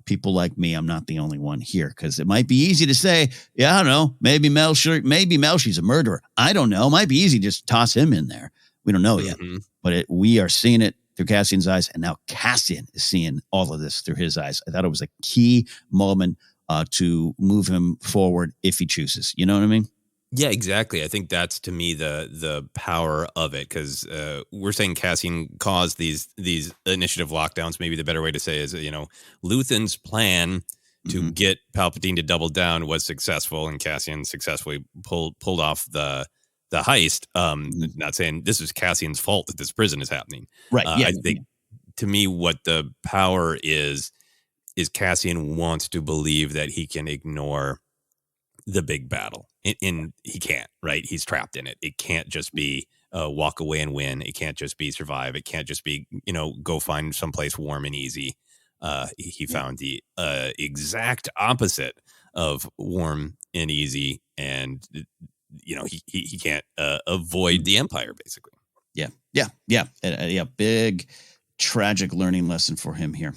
people like me. I'm not the only one here, because it might be easy to say, yeah, I don't know, maybe Melshi's a murderer. I don't know. It might be easy to just toss him in there. We don't know yet, but we are seeing it through Cassian's eyes, and now Cassian is seeing all of this through his eyes. I thought it was a key moment to move him forward if he chooses. You know what I mean? Yeah, exactly. I think that's, to me, the power of it, because we're saying Cassian caused these initiative lockdowns. Maybe the better way to say is, Luthen's plan to get Palpatine to double down was successful, and Cassian successfully pulled off the heist. Not saying this is Cassian's fault that this prison is happening. Right. I think, to me, what the power is Cassian wants to believe that he can ignore the big battle, and he can't. Right? He's trapped in it. It can't just be walk away and win. It can't just be survive. It can't just be go find someplace warm and easy. He found the exact opposite of warm and easy, and he can't avoid the Empire, basically. Yeah. Big tragic learning lesson for him here.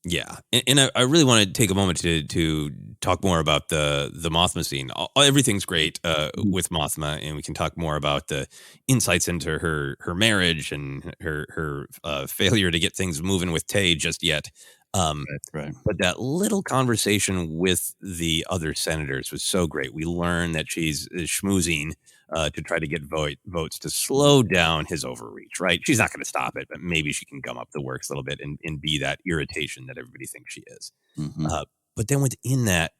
Yeah, and I really want to take a moment to talk more about the Mothma scene. Everything's great with Mothma, and we can talk more about the insights into her marriage and her failure to get things moving with Tay just yet. Right. But that little conversation with the other senators was so great. We learn that she's schmoozing to try to get votes to slow down his overreach, right? She's not going to stop it, but maybe she can gum up the works a little bit and be that irritation that everybody thinks she is. But then within that,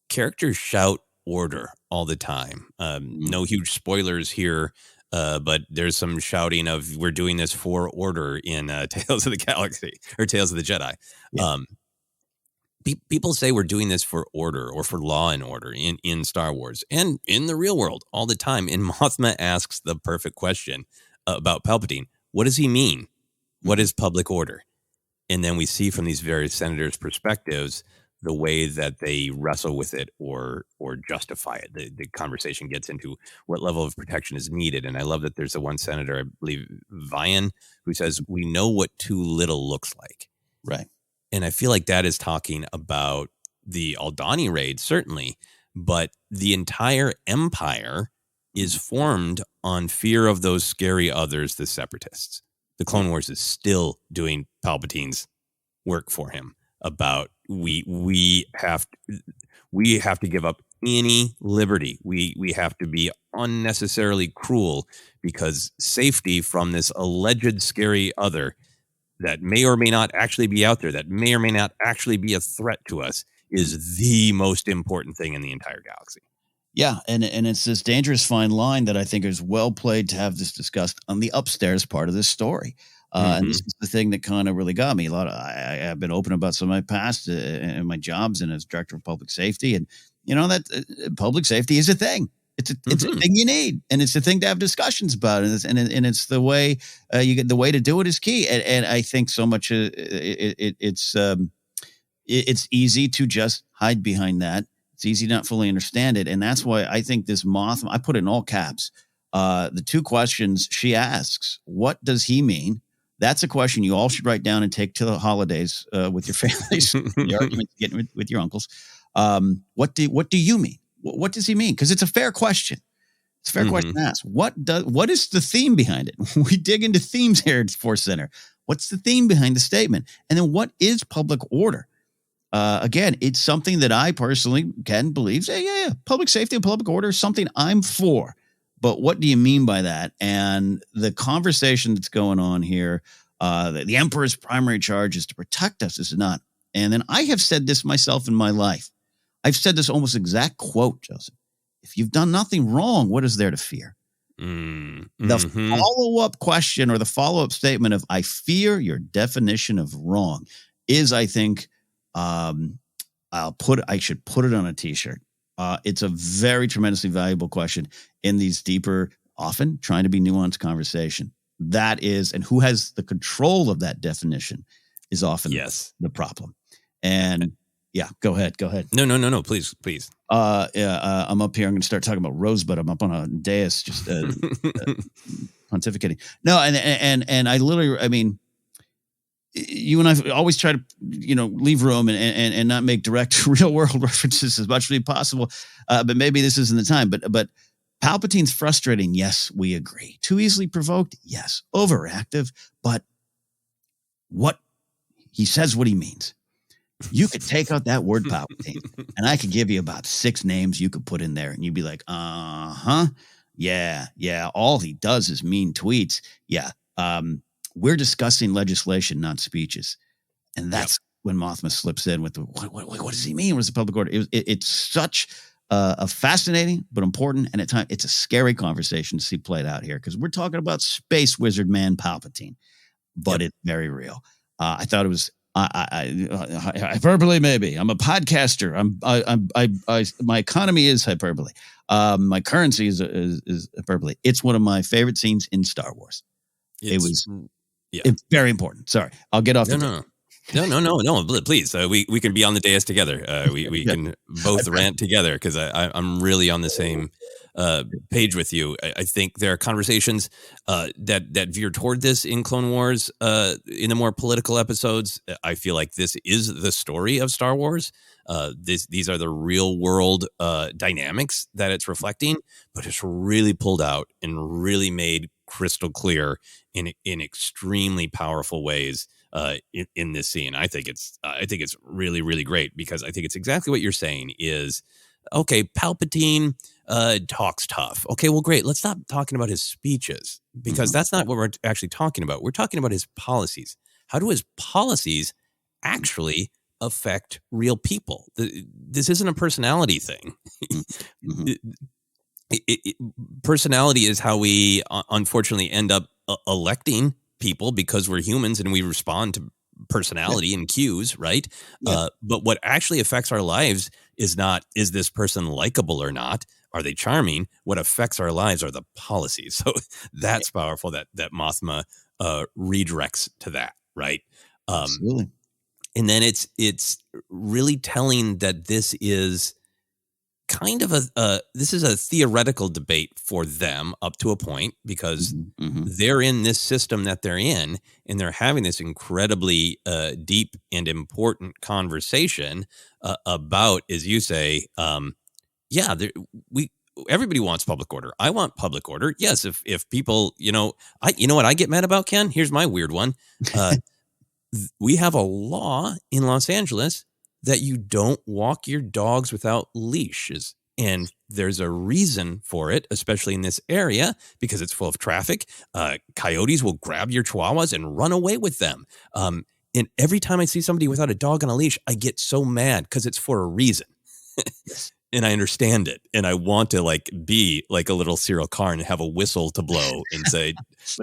characters shout order all the time. No huge spoilers here, but there's some shouting of, we're doing this for order in Tales of the Galaxy or Tales of the Jedi. Yeah. People say we're doing this for order or for law and order in Star Wars and in the real world all the time. And Mothma asks the perfect question about Palpatine. What does he mean? What is public order? And then we see from these various senators' perspectives the way that they wrestle with it or justify it. The conversation gets into what level of protection is needed. And I love that there's the one senator, I believe, Vian, who says, we know what too little looks like. Right. And I feel like that is talking about the Aldhani raid, certainly, but the entire empire is formed on fear of those scary others, the separatists. The Clone Wars is still doing Palpatine's work for him about we have to give up any liberty. We have to be unnecessarily cruel because safety from this alleged scary other that may or may not actually be out there, that may or may not actually be a threat to us, is the most important thing in the entire galaxy. Yeah, and it's this dangerous fine line that I think is well played to have this discussed on the upstairs part of this story. And this is the thing that kind of really got me. I've been open about some of my past and my jobs and as director of public safety, and that public safety is a thing. It's a thing you need, and it's a thing to have discussions about, and it's the way you get the way to do it is key. And I think so much it's easy to just hide behind that. It's easy to not fully understand it, and that's why I think this Mothma, I put it in all caps. The two questions she asks: what does he mean? That's a question you all should write down and take to the holidays with your families, the arguments getting with your uncles. What do you mean? What does he mean? Because it's a fair question. It's a fair question to ask. What is the theme behind it? We dig into themes here at Force Center. What's the theme behind the statement? And then what is public order? Again, it's something that I personally can believe. Yeah. Public safety and public order is something I'm for. But what do you mean by that? And the conversation that's going on here, the Emperor's primary charge is to protect us, is it not? And then I have said this myself in my life. I've said this almost exact quote, Joseph. If you've done nothing wrong, what is there to fear? The follow-up question or the follow-up statement of I fear your definition of wrong is, I think, I should put it on a t-shirt. It's a very tremendously valuable question in these deeper, often trying to be nuanced conversation. That is, and who has the control of that definition is often the problem. And yeah, go ahead. No. Please. I'm up here. I'm going to start talking about Rosebud. I'm up on a dais just pontificating. No, and I literally, I mean, you and I always try to, leave room and not make direct real world references as much as possible. But maybe this isn't the time. But Palpatine's frustrating. Yes, we agree. Too easily provoked. Yes, overactive. But what he says, what he means. You could take out that word Palpatine, and I could give you about 6 names you could put in there, and you'd be like, yeah. All he does is mean tweets. Yeah. We're discussing legislation, not speeches. And that's when Mothma slips in with what does he mean? What is the public order? It's such a fascinating but important, and at times it's a scary conversation to see played out here because we're talking about space wizard man Palpatine, but it's very real. I thought it was hyperbole. Maybe I'm a podcaster. My economy is hyperbole. My currency is hyperbole. It's one of my favorite scenes in Star Wars. It's very important. Sorry, I'll get off. No. Please, we can be on the dais together. We can both rant together because I'm really on the same page with you. I think there are conversations that veer toward this in Clone Wars in the more political episodes. I feel like this is the story of Star Wars. These are the real world dynamics that it's reflecting, but it's really pulled out and really made crystal clear in extremely powerful ways in this scene. I think it's really, really great because I think it's exactly what you're saying is, okay, Palpatine talks tough. Okay, well, great. Let's stop talking about his speeches because that's not what we're actually talking about. We're talking about his policies. How do his policies actually affect real people? This isn't a personality thing. Personality is how we unfortunately end up electing people because we're humans and we respond to personality and cues, right? But what actually affects our lives is not, is this person likable or not? Are they charming? What affects our lives are the policies. So that's powerful that Mothma redirects to that, right? Absolutely. And then it's really telling that this is kind of this is a theoretical debate for them up to a point, because they're in this system that they're in, and they're having this incredibly deep and important conversation about, as you say, everybody wants public order. I want public order. Yes, if people, you know what I get mad about, Ken? Here's my weird one. We have a law in Los Angeles that you don't walk your dogs without leashes. And there's a reason for it, especially in this area, because it's full of traffic. Coyotes will grab your chihuahuas and run away with them. And every time I see somebody without a dog on a leash, I get so mad because it's for a reason. And I understand it. And I want to be like a little Cyril Karn and have a whistle to blow and say,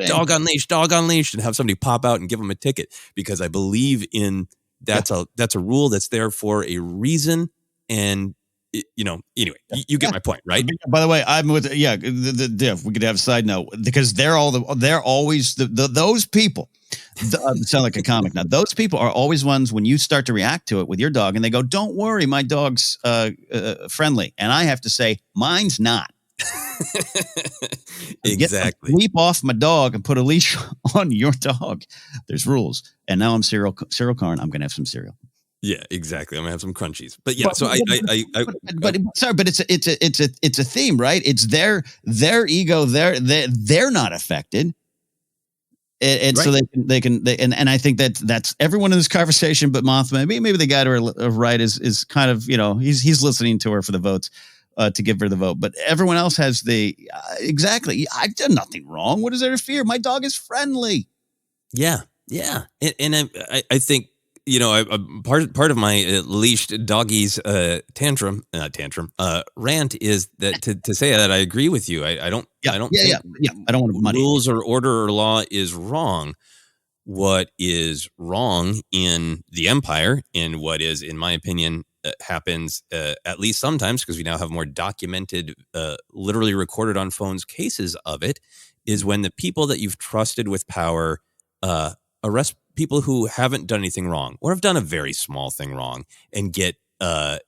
dog on leash, and have somebody pop out and give them a ticket, because I believe in that's a rule that's there for a reason. And anyway, you get my point, right? By the way, I'm with if we could have a side note, because they're always those people. Sound like a comic now. Those people are always ones when you start to react to it with your dog, and they go, "Don't worry, my dog's friendly," and I have to say, "Mine's not." Exactly. Leap off my dog and put a leash on your dog. There's rules, and now I'm Cyril Karn. I'm going to have some cereal. Yeah, exactly. I'm gonna have some crunchies, but yeah. But it's a theme, right? It's their ego. They're not affected, and right. So and I think that's everyone in this conversation, but Mothma. Maybe the guy to her right is kind of he's listening to her for the votes to give her the vote, but everyone else has exactly. I've done nothing wrong. What is there to fear? My dog is friendly. Yeah, and I think. Part of my leashed doggies rant is that to say that I agree with you. I don't think I don't want to muddy rules or order or law is wrong. What is wrong in the empire, and what is, in my opinion, happens at least sometimes, because we now have more documented, literally recorded on phones cases of it, is when the people that you've trusted with power arrest people who haven't done anything wrong or have done a very small thing wrong and get an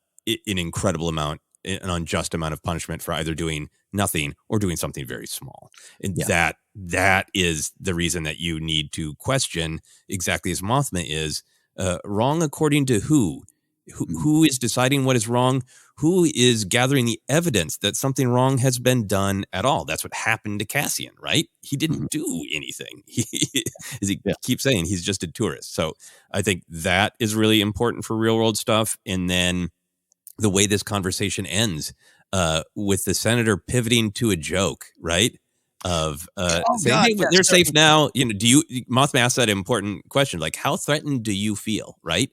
incredible amount, an unjust amount of punishment for either doing nothing or doing something very small. And that is the reason that you need to question, exactly as Mothma is, wrong according to who? Who is deciding what is wrong? Who is gathering the evidence that something wrong has been done at all? That's what happened to Cassian, right? He didn't do anything. He keeps saying, he's just a tourist. So I think that is really important for real world stuff. And then the way this conversation ends with the senator pivoting to a joke, right? Of saying, hey, they're safe now. Mothma asked that important question, like, how threatened do you feel, right?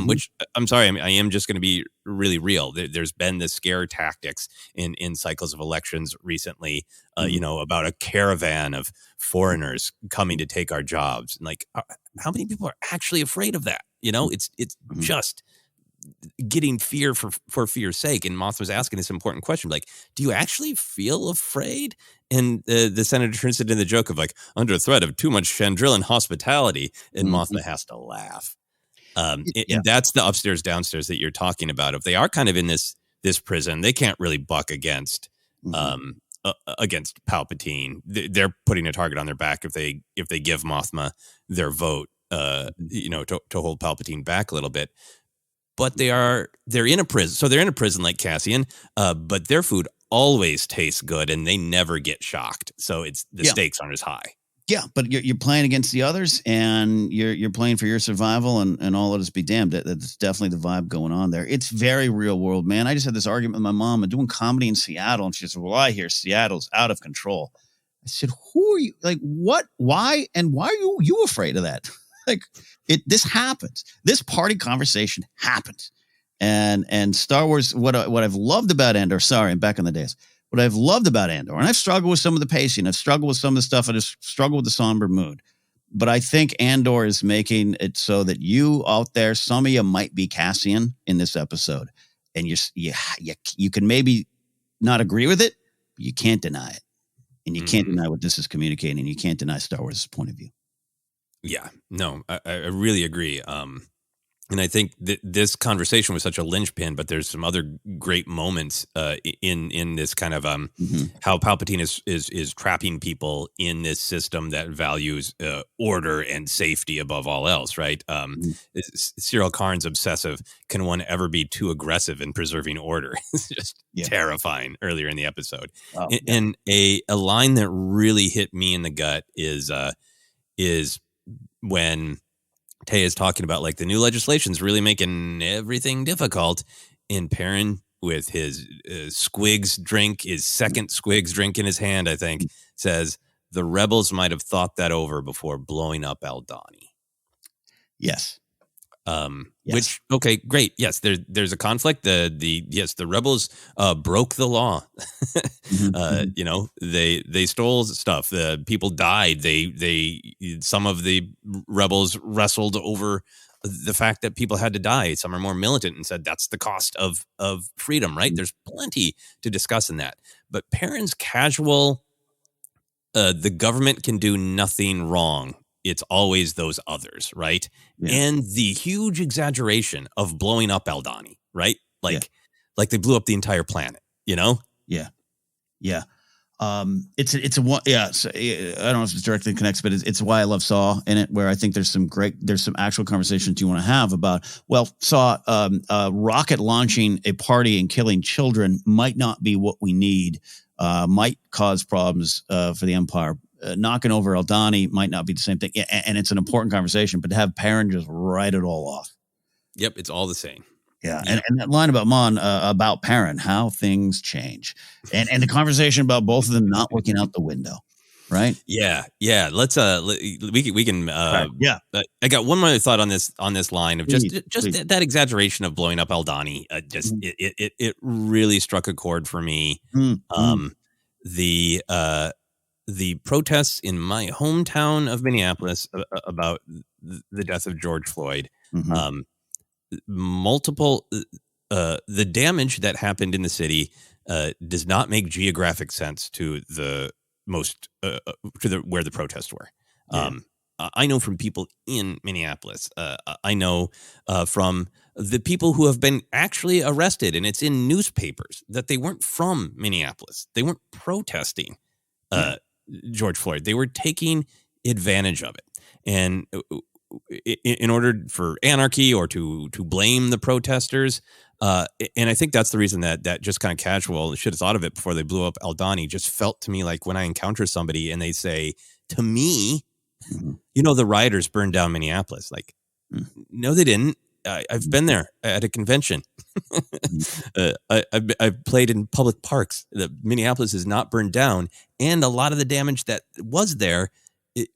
Which I'm sorry, I am just going to be really real. There's been this scare tactics in cycles of elections recently, about a caravan of foreigners coming to take our jobs. And how many people are actually afraid of that? It's just getting fear for fear's sake. And Moth was asking this important question, do you actually feel afraid? And the senator turns it into the joke of under threat of too much Chandrillan hospitality. And Mothma has to laugh. And that's the upstairs downstairs that you're talking about. If they are kind of in this prison, they can't really buck against Palpatine. They're putting a target on their back if they give Mothma their vote, to hold Palpatine back a little bit. But they're in a prison, so they're in a prison like Cassian. But their food always tastes good, and they never get shocked. So the stakes aren't as high. Yeah, but you're playing against the others, and you're playing for your survival, and all of us be damned. That's definitely the vibe going on there. It's very real world, man. I just had this argument with my mom. I'm doing comedy in Seattle, and she said, well, I hear Seattle's out of control. I said, who are you? What? Why? And why are you afraid of that? This happens. This party conversation happens. And Star Wars, what I've loved about Andor, sorry, I'm back in the days. What I've loved about Andor, and I've struggled with some of the pacing, I've struggled with some of the stuff, I just struggled with the somber mood. But I think Andor is making it so that you out there, some of you might be Cassian in this episode, and you can maybe not agree with it, but you can't deny it, and you can't deny what this is communicating, and you can't deny Star Wars' point of view. Yeah, no, I really agree. And I think this conversation was such a linchpin, but there's some other great moments in this kind of how Palpatine is trapping people in this system that values order and safety above all else, right? Cyril Karn's obsessive, can one ever be too aggressive in preserving order? It's just terrifying earlier in the episode. And a line that really hit me in the gut is when Tay is talking about like the new legislation's really making everything difficult, and Perrin with his squigs drink, his second squigs drink in his hand, I think, says the rebels might have thought that over before blowing up Aldhani. Yes. Which, okay, great. Yes, there's a conflict. The rebels broke the law. You know, they stole stuff. The people died. Some of the rebels wrestled over the fact that people had to die. Some are more militant and said that's the cost of freedom, right? There's plenty to discuss in that. But Perrin's casual, the government can do nothing wrong. It's always those others, right? Yeah. And the huge exaggeration of blowing up Aldhani, right? Like they blew up the entire planet, you know? Yeah. So, I don't know if it directly connects, but it's why I love Saw in it, where I think there's some actual conversations you want to have about, well, Saw, rocket launching a party and killing children might not be what we need, might cause problems for the Empire. Knocking over Aldhani might not be the same thing. And it's an important conversation, but to have Perrin just write it all off. Yep. It's all the same. Yeah. And that line about Mon, about Perrin, how things change, and the conversation about both of them not looking out the window. Right. Yeah. Let's, we can, I got one more thought on this line of just that exaggeration of blowing up Aldhani. It really struck a chord for me. The protests in my hometown of Minneapolis about the death of George Floyd, multiple, the damage that happened in the city does not make geographic sense to the most, where the protests were. I know from people in Minneapolis. I know from the people who have been actually arrested, and it's in newspapers, that they weren't from Minneapolis. They weren't protesting George Floyd. They were taking advantage of it. And in order for anarchy or to blame the protesters, and I think that's the reason that just kind of casual, should have thought of it before they blew up Aldhani, just felt to me like when I encounter somebody and they say to me, you know, the rioters burned down Minneapolis. Like, no, they didn't. I've been there at a convention. I've played in public parks. Minneapolis is not burned down. And a lot of the damage that was there, it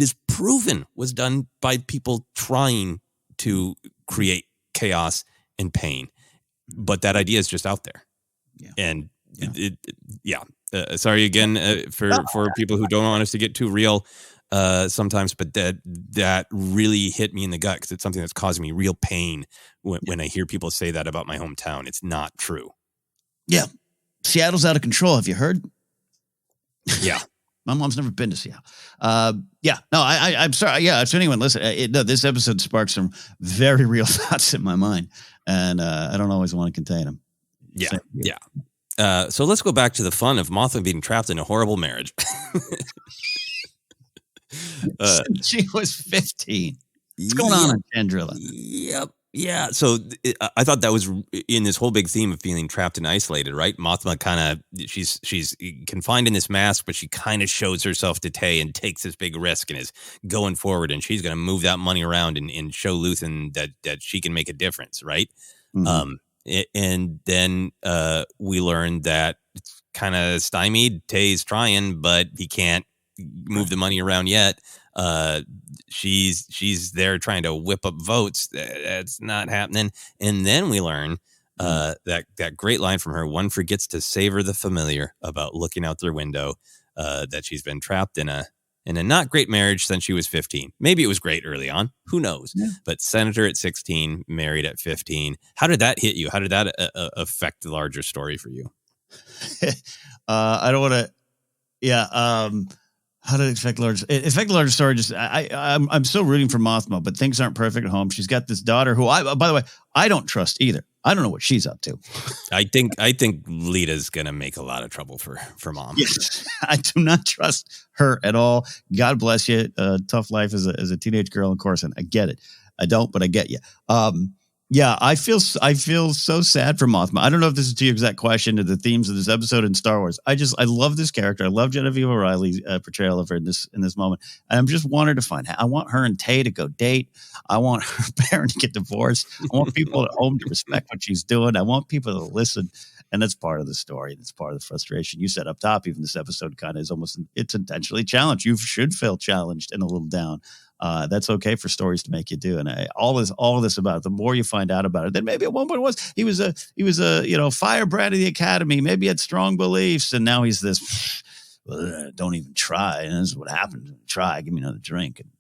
is proven was done by people trying to create chaos and pain. But that idea is just out there. Yeah. And sorry again for people who don't want us to get too real sometimes, but that really hit me in the gut because it's something that's causing me real pain when I hear people say that about my hometown. It's not true. Yeah. Seattle's out of control. Have you heard? Yeah. My mom's never been to Seattle. I'm sorry. Yeah. If anyone listen, this episode sparked some very real thoughts in my mind, and I don't always want to contain them. Yeah. So let's go back to the fun of Mothma being trapped in a horrible marriage. She was 15. What's going on in Chandrila? Yep. Yeah. So I thought that was in this whole big theme of feeling trapped and isolated, right? Mothma kind of, she's confined in this mask, but she kind of shows herself to Tay and takes this big risk and is going forward, and she's going to move that money around and show Luthen that she can make a difference, right? And then we learned that it's kind of stymied. Tay's trying, but he can't move the money around yet. She's there trying to whip up votes. That's not happening. And then we learn that great line from her: one forgets to savor the familiar about looking out their window, that she's been trapped in a not great marriage since she was 15. Maybe it was great early on. Who knows? Yeah. But senator at 16, married at 15. How did that hit you? How did that affect the larger story for you? I don't want to. Yeah. How did Expect Large story just I'm still rooting for Mothma, but things aren't perfect at home. She's got this daughter who by the way, I don't trust either. I don't know what she's up to. I think Lita's gonna make a lot of trouble for Mom. Yes, I do not trust her at all. God bless you. Tough life as a teenage girl in Coruscant. I get it. I don't, but I get you. Yeah, I feel so sad for Mothma. I don't know if this is to your exact question to the themes of this episode in Star Wars. I love this character. I love Genevieve O'Reilly's portrayal of her in this moment. And I'm just want her to find. I want her and Tay to go date. I want her parent to get divorced. I want people at home to respect what she's doing. I want people to listen. And that's part of the story. That's part of the frustration. You said up top, even this episode kind of is it's intentionally challenged. You should feel challenged and a little down. That's okay for stories to make you do. And all of this about it, the more you find out about it, then maybe at one point he was a firebrand of the academy. Maybe he had strong beliefs, and now he's this. Don't even try. And this is what happens. Try. Give me another drink. And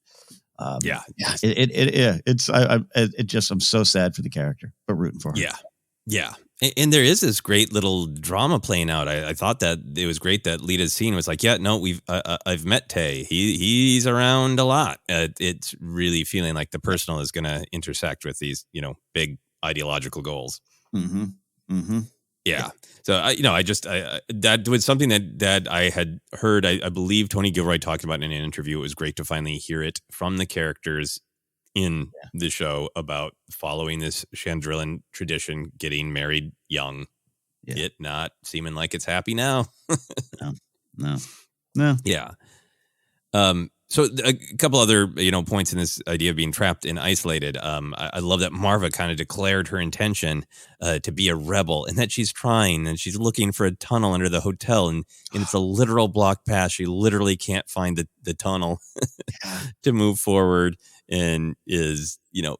I'm so sad for the character, but rooting for her. Yeah. And there is this great little drama playing out. I thought that it was great that Lita's scene was like, yeah, no, I've met Tay. He's around a lot. It's really feeling like the personal is going to intersect with these, big ideological goals. Mm-hmm. Mm-hmm. Yeah. So that was something that I had heard. I believe Tony Gilroy talked about in an interview. It was great to finally hear it from the characters in the show about following this Chandrilan tradition, getting married young, it not seeming like it's happy now. No. Yeah. So a couple other, points in this idea of being trapped and isolated. I love that Marva kind of declared her intention to be a rebel, and that she's trying and she's looking for a tunnel under the hotel, and it's a literal block path. She literally can't find the tunnel to move forward, and is,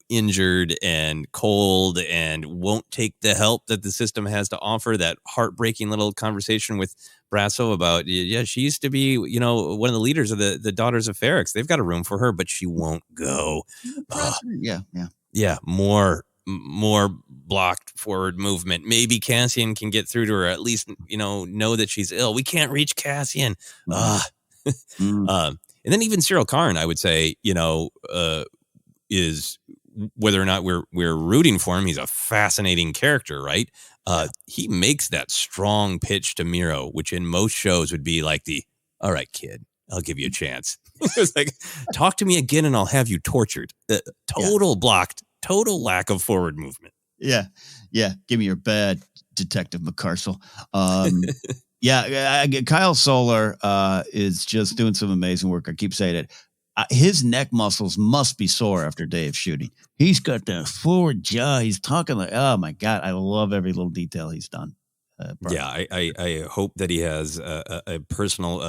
injured and cold and won't take the help that the system has to offer. That heartbreaking little conversation with Brasso about, she used to be, one of the leaders of the Daughters of Ferrix. They've got a room for her, but she won't go. More blocked forward movement. Maybe Cassian can get through to her, at least, know that she's ill. We can't reach Cassian. And then even Cyril Karn, I would say, is whether or not we're rooting for him, he's a fascinating character, right? He makes that strong pitch to Miro, which in most shows would be like all right, kid, I'll give you a chance. It's like, talk to me again and I'll have you tortured. Blocked, total lack of forward movement. Yeah. Give me your bad, Detective McCarcel. Kyle Solar is just doing some amazing work. I keep saying it. His neck muscles must be sore after a day of shooting. He's got that forward jaw. He's talking like, oh my God, I love every little detail he's done. I hope that he has a personal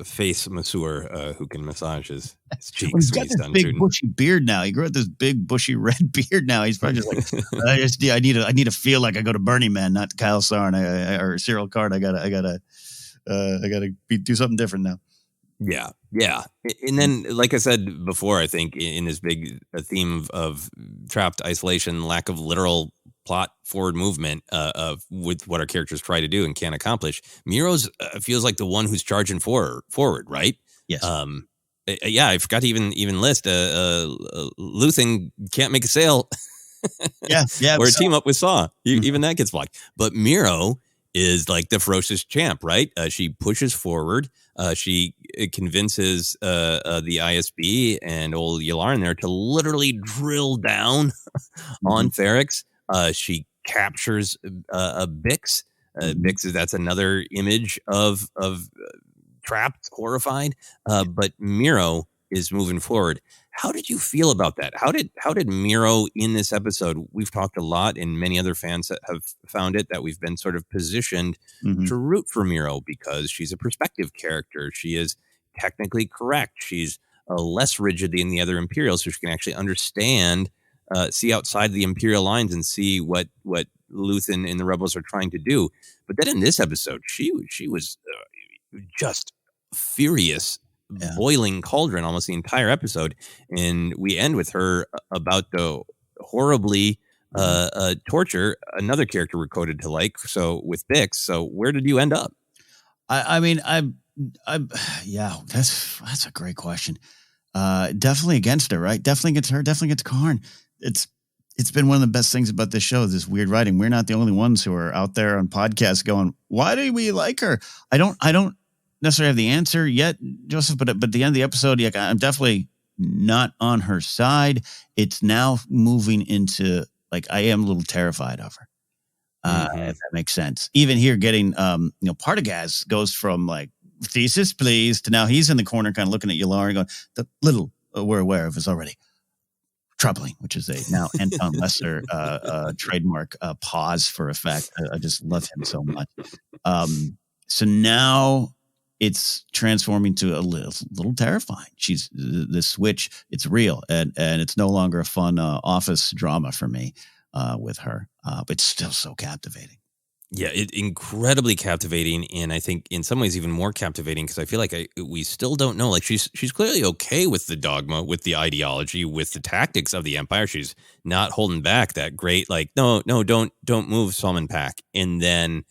face masseur who can massage his cheeks. He's got this big bushy beard now. He grew out this big bushy red beard now. He's probably just like, I need to feel like I go to Burning Man, not to Kyle Sarn or Cyril Card. I gotta do something different now. Yeah. And then, like I said before, I think in this big theme of trapped isolation, lack of literal plot forward movement with what our characters try to do and can't accomplish, Miro's feels like the one who's charging forward, right? Yes. I forgot to even list Luthen can't make a sail. Or team up with Saw. Even that gets blocked. But Miro is like the ferocious champ, right? She pushes forward. She convinces the ISB and old Yularen there to literally drill down on Ferrix. She captures Bix. Bix that's another image of trapped, horrified. But Miro is moving forward. How did you feel about that? How did Miro in this episode? We've talked a lot, and many other fans that have found it that we've been sort of positioned to root for Miro because she's a perspective character. She is technically correct. She's less rigid than the other Imperials, so she can actually understand, see outside the Imperial lines and see what Luthen and the Rebels are trying to do. But then in this episode, she was just furious. Boiling cauldron almost the entire episode, and we end with her about the horribly torture another character we're coded to like, so with Bix. So where did you end up? I mean, Yeah, that's a great question. Definitely against her, right? Definitely against her. Definitely against Karn. It's been one of the best things about this show, this weird writing. We're not the only ones who are out there on podcasts going, why do we like her? I don't necessarily have the answer yet, Joseph, but at the end of the episode, yeah, I'm definitely not on her side. It's now moving into like, I am a little terrified of her. If that makes sense. Even here getting, Partagaz goes from like, thesis, please, to now he's in the corner kind of looking at Yularen and going, the little we're aware of is already troubling, which is a now Anton Lesser trademark pause for effect. I just love him so much. So now it's transforming to a little terrifying. She's the switch. It's real, and it's no longer a fun office drama for me with her, but it's still so captivating. Yeah, incredibly captivating, and I think in some ways even more captivating because I feel like we still don't know. Like she's clearly okay with the dogma, with the ideology, with the tactics of the Empire. She's not holding back that great like no, don't move, Salmon Pack, and then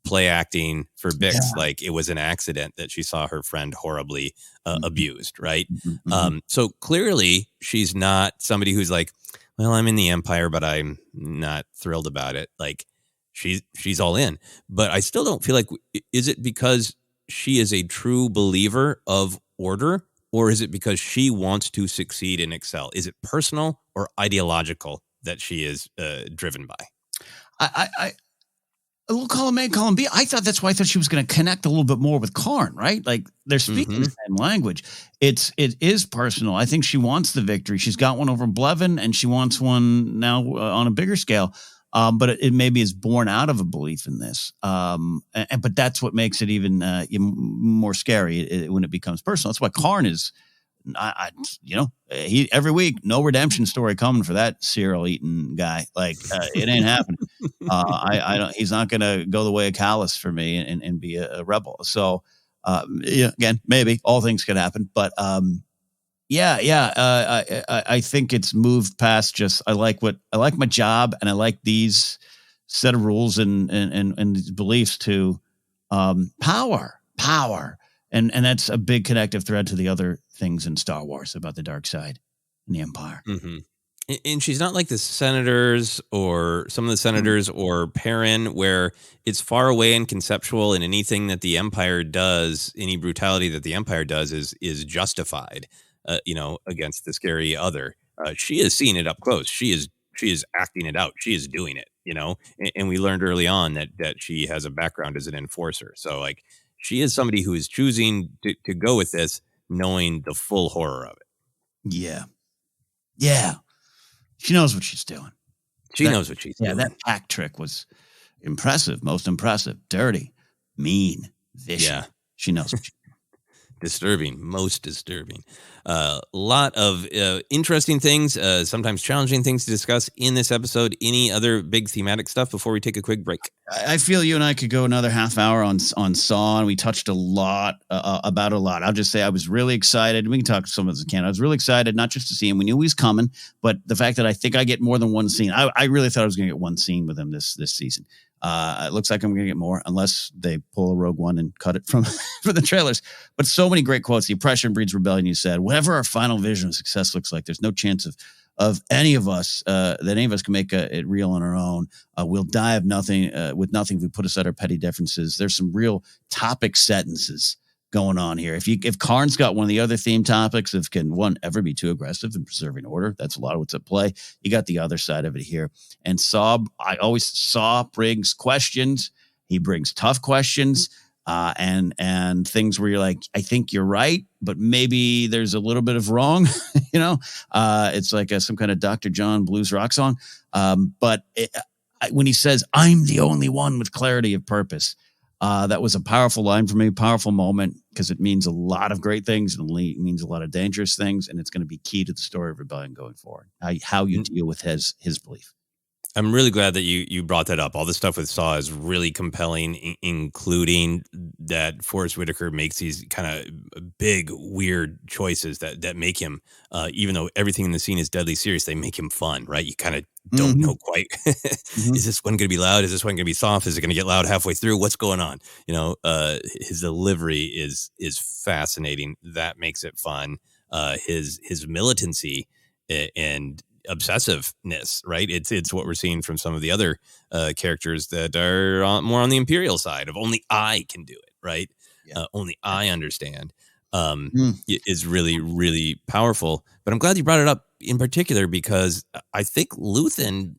play acting for Bix like it was an accident that she saw her friend horribly abused, right? So clearly she's not somebody who's like, well, I'm in the Empire, but I'm not thrilled about it. Like. She's all in, but I still don't feel like, is it because she is a true believer of order, or is it because she wants to succeed and excel? Is it personal or ideological that she is driven by? I a little column A, column B. I thought that's why I thought she was going to connect a little bit more with Karn, right? Like they're speaking the same language. It is personal. I think she wants the victory. She's got one over Blevin, and she wants one now on a bigger scale. But it maybe is born out of a belief in this. But that's what makes it even more scary when it becomes personal. That's why Karn is, he every week, no redemption story coming for that Cyril eating guy. Like it ain't happening. I don't. He's not going to go the way of Callus for me and be a rebel. So again, maybe all things could happen, but. I think it's moved past just I like my job and I like these set of rules and these beliefs to power and that's a big connective thread to the other things in Star Wars about the dark side and the Empire. And she's not like the senators or some of the senators or Perrin, where it's far away and conceptual, and anything that the Empire does, any brutality that the Empire does is justified. Against the scary other. She is seeing it up close. She is acting it out. She is doing it, and we learned early on that she has a background as an enforcer. So like she is somebody who is choosing to go with this, knowing the full horror of it. Yeah. She knows what she's doing. She knows what she's doing. Yeah, that pack trick was impressive, most impressive, dirty, mean, vicious. Yeah. She knows what she's doing. Disturbing, most disturbing. A lot of interesting things, sometimes challenging things to discuss in this episode. Any other big thematic stuff before we take a quick break? I feel you and I could go another half hour on Saw, and we touched a lot about a lot. I'll just say I was really excited. We can talk to some of the Canon. I was really excited, not just to see him. We knew he was coming, but the fact that I think I get more than one scene. I really thought I was going to get one scene with him this season. It looks like I'm going to get more unless they pull a Rogue One and cut it from the trailers. But so many great quotes. The oppression breeds rebellion. You said, whatever our final vision of success looks like, there's no chance of any of us that any of us can make it real on our own. We'll die of nothing with nothing if we put aside our petty differences. There's some real topic sentences going on here. If Karn's got one of the other theme topics of can one ever be too aggressive in preserving order, that's a lot of what's at play. You got the other side of it here. And Saw brings questions. He brings tough questions and things where you're like, I think you're right, but maybe there's a little bit of wrong. It's like some kind of Dr. John blues rock song. But when he says, I'm the only one with clarity of purpose, that was a powerful line for me, powerful moment, because it means a lot of great things and it means a lot of dangerous things, and it's going to be key to the story of rebellion going forward. How you deal with his belief. I'm really glad that you brought that up. All the stuff with Saw is really compelling, including that Forrest Whitaker makes these kind of big, weird choices that make him, even though everything in the scene is deadly serious, they make him fun, right? You kind of don't know quite. Is this one going to be loud? Is this one going to be soft? Is it going to get loud halfway through? What's going on? His delivery is fascinating. That makes it fun. His militancy and obsessiveness, right? It's what we're seeing from some of the other characters that are more on the Imperial side of only I can do it, right? Yeah. Only I understand. Is really, really powerful. But I'm glad you brought it up in particular because I think Luthen,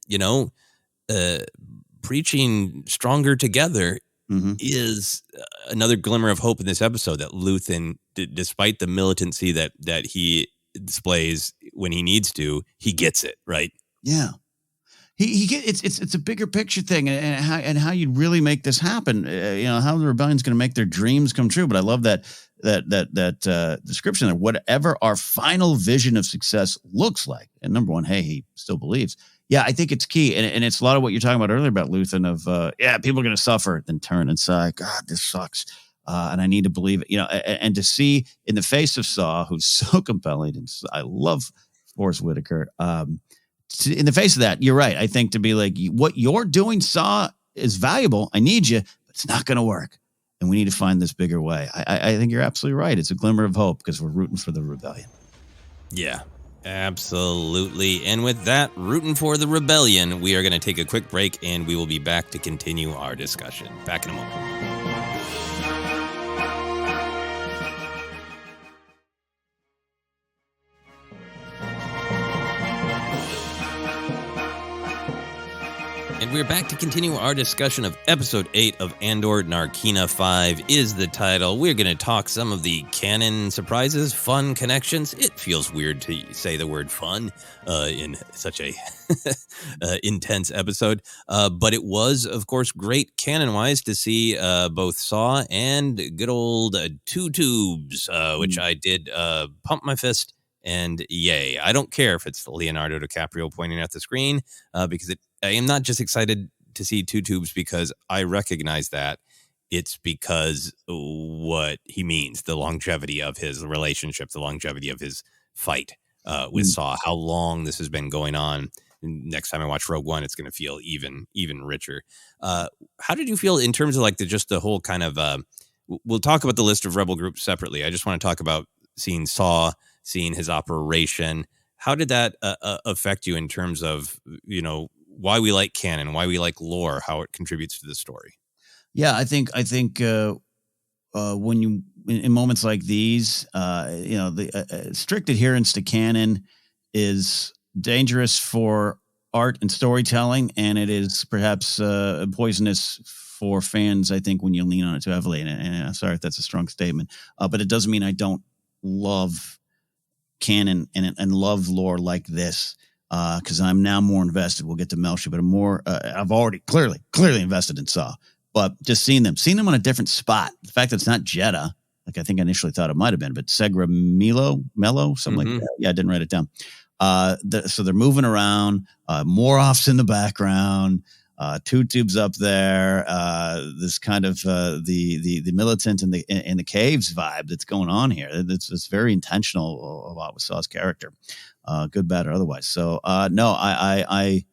preaching stronger together is another glimmer of hope in this episode. That Luthen, despite the militancy that he displays when he needs to, he gets it right. Yeah, it's a bigger picture thing, and how you'd really make this happen. How the rebellion's going to make their dreams come true. But I love that description of whatever our final vision of success looks like. And number one, hey, he still believes. Yeah, I think it's key, and it's a lot of what you're talking about earlier about Luthen of people are going to suffer, then turn and say, God, this sucks. And I need to believe it, and to see in the face of Saw, who's so compelling, and I love Forrest Whitaker. In the face of that, you're right. I think to be like, what you're doing, Saw, is valuable. I need you, but it's not going to work. And we need to find this bigger way. I think you're absolutely right. It's a glimmer of hope because we're rooting for the rebellion. Yeah, absolutely. And with that, rooting for the rebellion, we are going to take a quick break and we will be back to continue our discussion. Back in a moment. And we're back to continue our discussion of Episode 8 of Andor. Narkina 5 is the title. We're going to talk some of the canon surprises, fun connections. It feels weird to say the word fun in such a intense episode. But it was, of course, great canon-wise to see both Saw and good old Two Tubes, which I did pump my fist. And yay. I don't care if it's Leonardo DiCaprio pointing at the screen because I am not just excited to see Two Tubes because I recognize that. It's because what he means, the longevity of his relationship, the longevity of his fight with Saw, how long this has been going on. Next time I watch Rogue One, it's going to feel even richer. How did you feel in terms of like just the whole kind of, we'll talk about the list of rebel groups separately. I just want to talk about seeing Saw, seeing his operation. How did that affect you in terms of, why we like canon, why we like lore, how it contributes to the story? Yeah, I think when you, in moments like these, the strict adherence to canon is dangerous for art and storytelling, and it is perhaps poisonous for fans, I think, when you lean on it too heavily. And I'm sorry if that's a strong statement, but it doesn't mean I don't love canon and love lore like this, because I'm now more invested. We'll get to Melshi, but I've already clearly invested in Saw. But just seeing them on a different spot, the fact that it's not Jeddah, like I think I initially thought it might have been, but Segra Mello, something like that. Yeah, I didn't write it down. So they're moving around, more offs in the background, Two Tubes up there, this kind of the militant in the caves vibe that's going on here. It's very intentional a lot with Saw's character, good, bad, or otherwise. So no, I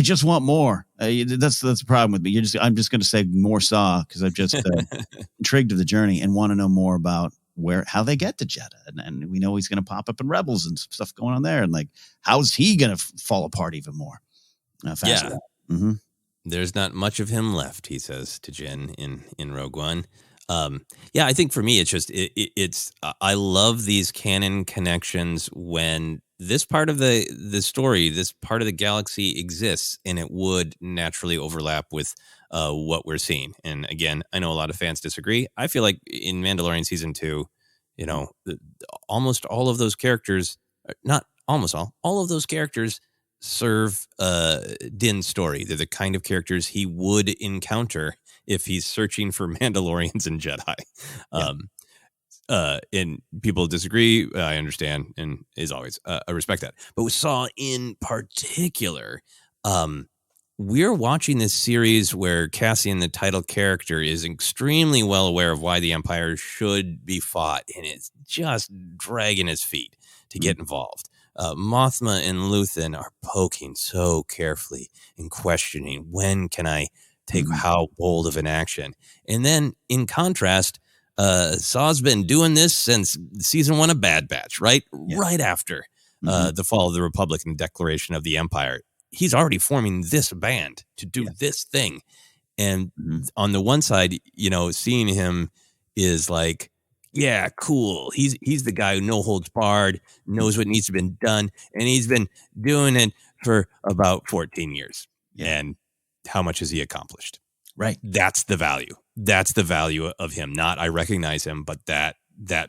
just want more. That's the problem with me. I'm just going to say more Saw because I'm just intrigued of the journey and want to know more about how they get to Jeddah. And we know he's going to pop up in Rebels and stuff going on there. And like, how's he going to fall apart even more? Yeah. Mm-hmm. There's not much of him left, he says to Jyn in Rogue One. Yeah, I think for me, it's just, I love these canon connections when this part of the story, this part of the galaxy exists, and it would naturally overlap with what we're seeing. And again, I know a lot of fans disagree. I feel like in Mandalorian Season 2, almost all of those characters, not almost all of those characters serve Din's story. They're the kind of characters he would encounter if he's searching for Mandalorians and Jedi. And people disagree. I understand, and as always, I respect that. But with Saw in particular, we're watching this series where Cassian, the title character, is extremely well aware of why the Empire should be fought, and it's just dragging his feet to get involved. Mothma and Luthen are poking so carefully and questioning, when can I take how bold of an action? And then, in contrast, Saw's been doing this since season 1 of Bad Batch, right? Yeah. Right after the fall of the Republic and declaration of the Empire. He's already forming this band to do this thing. And on the one side, seeing him is like, yeah, cool. He's the guy who no holds barred, knows what needs to be done. And he's been doing it for about 14 years. Yeah. And how much has he accomplished? Right. That's the value. That's the value of him. Not I recognize him, but that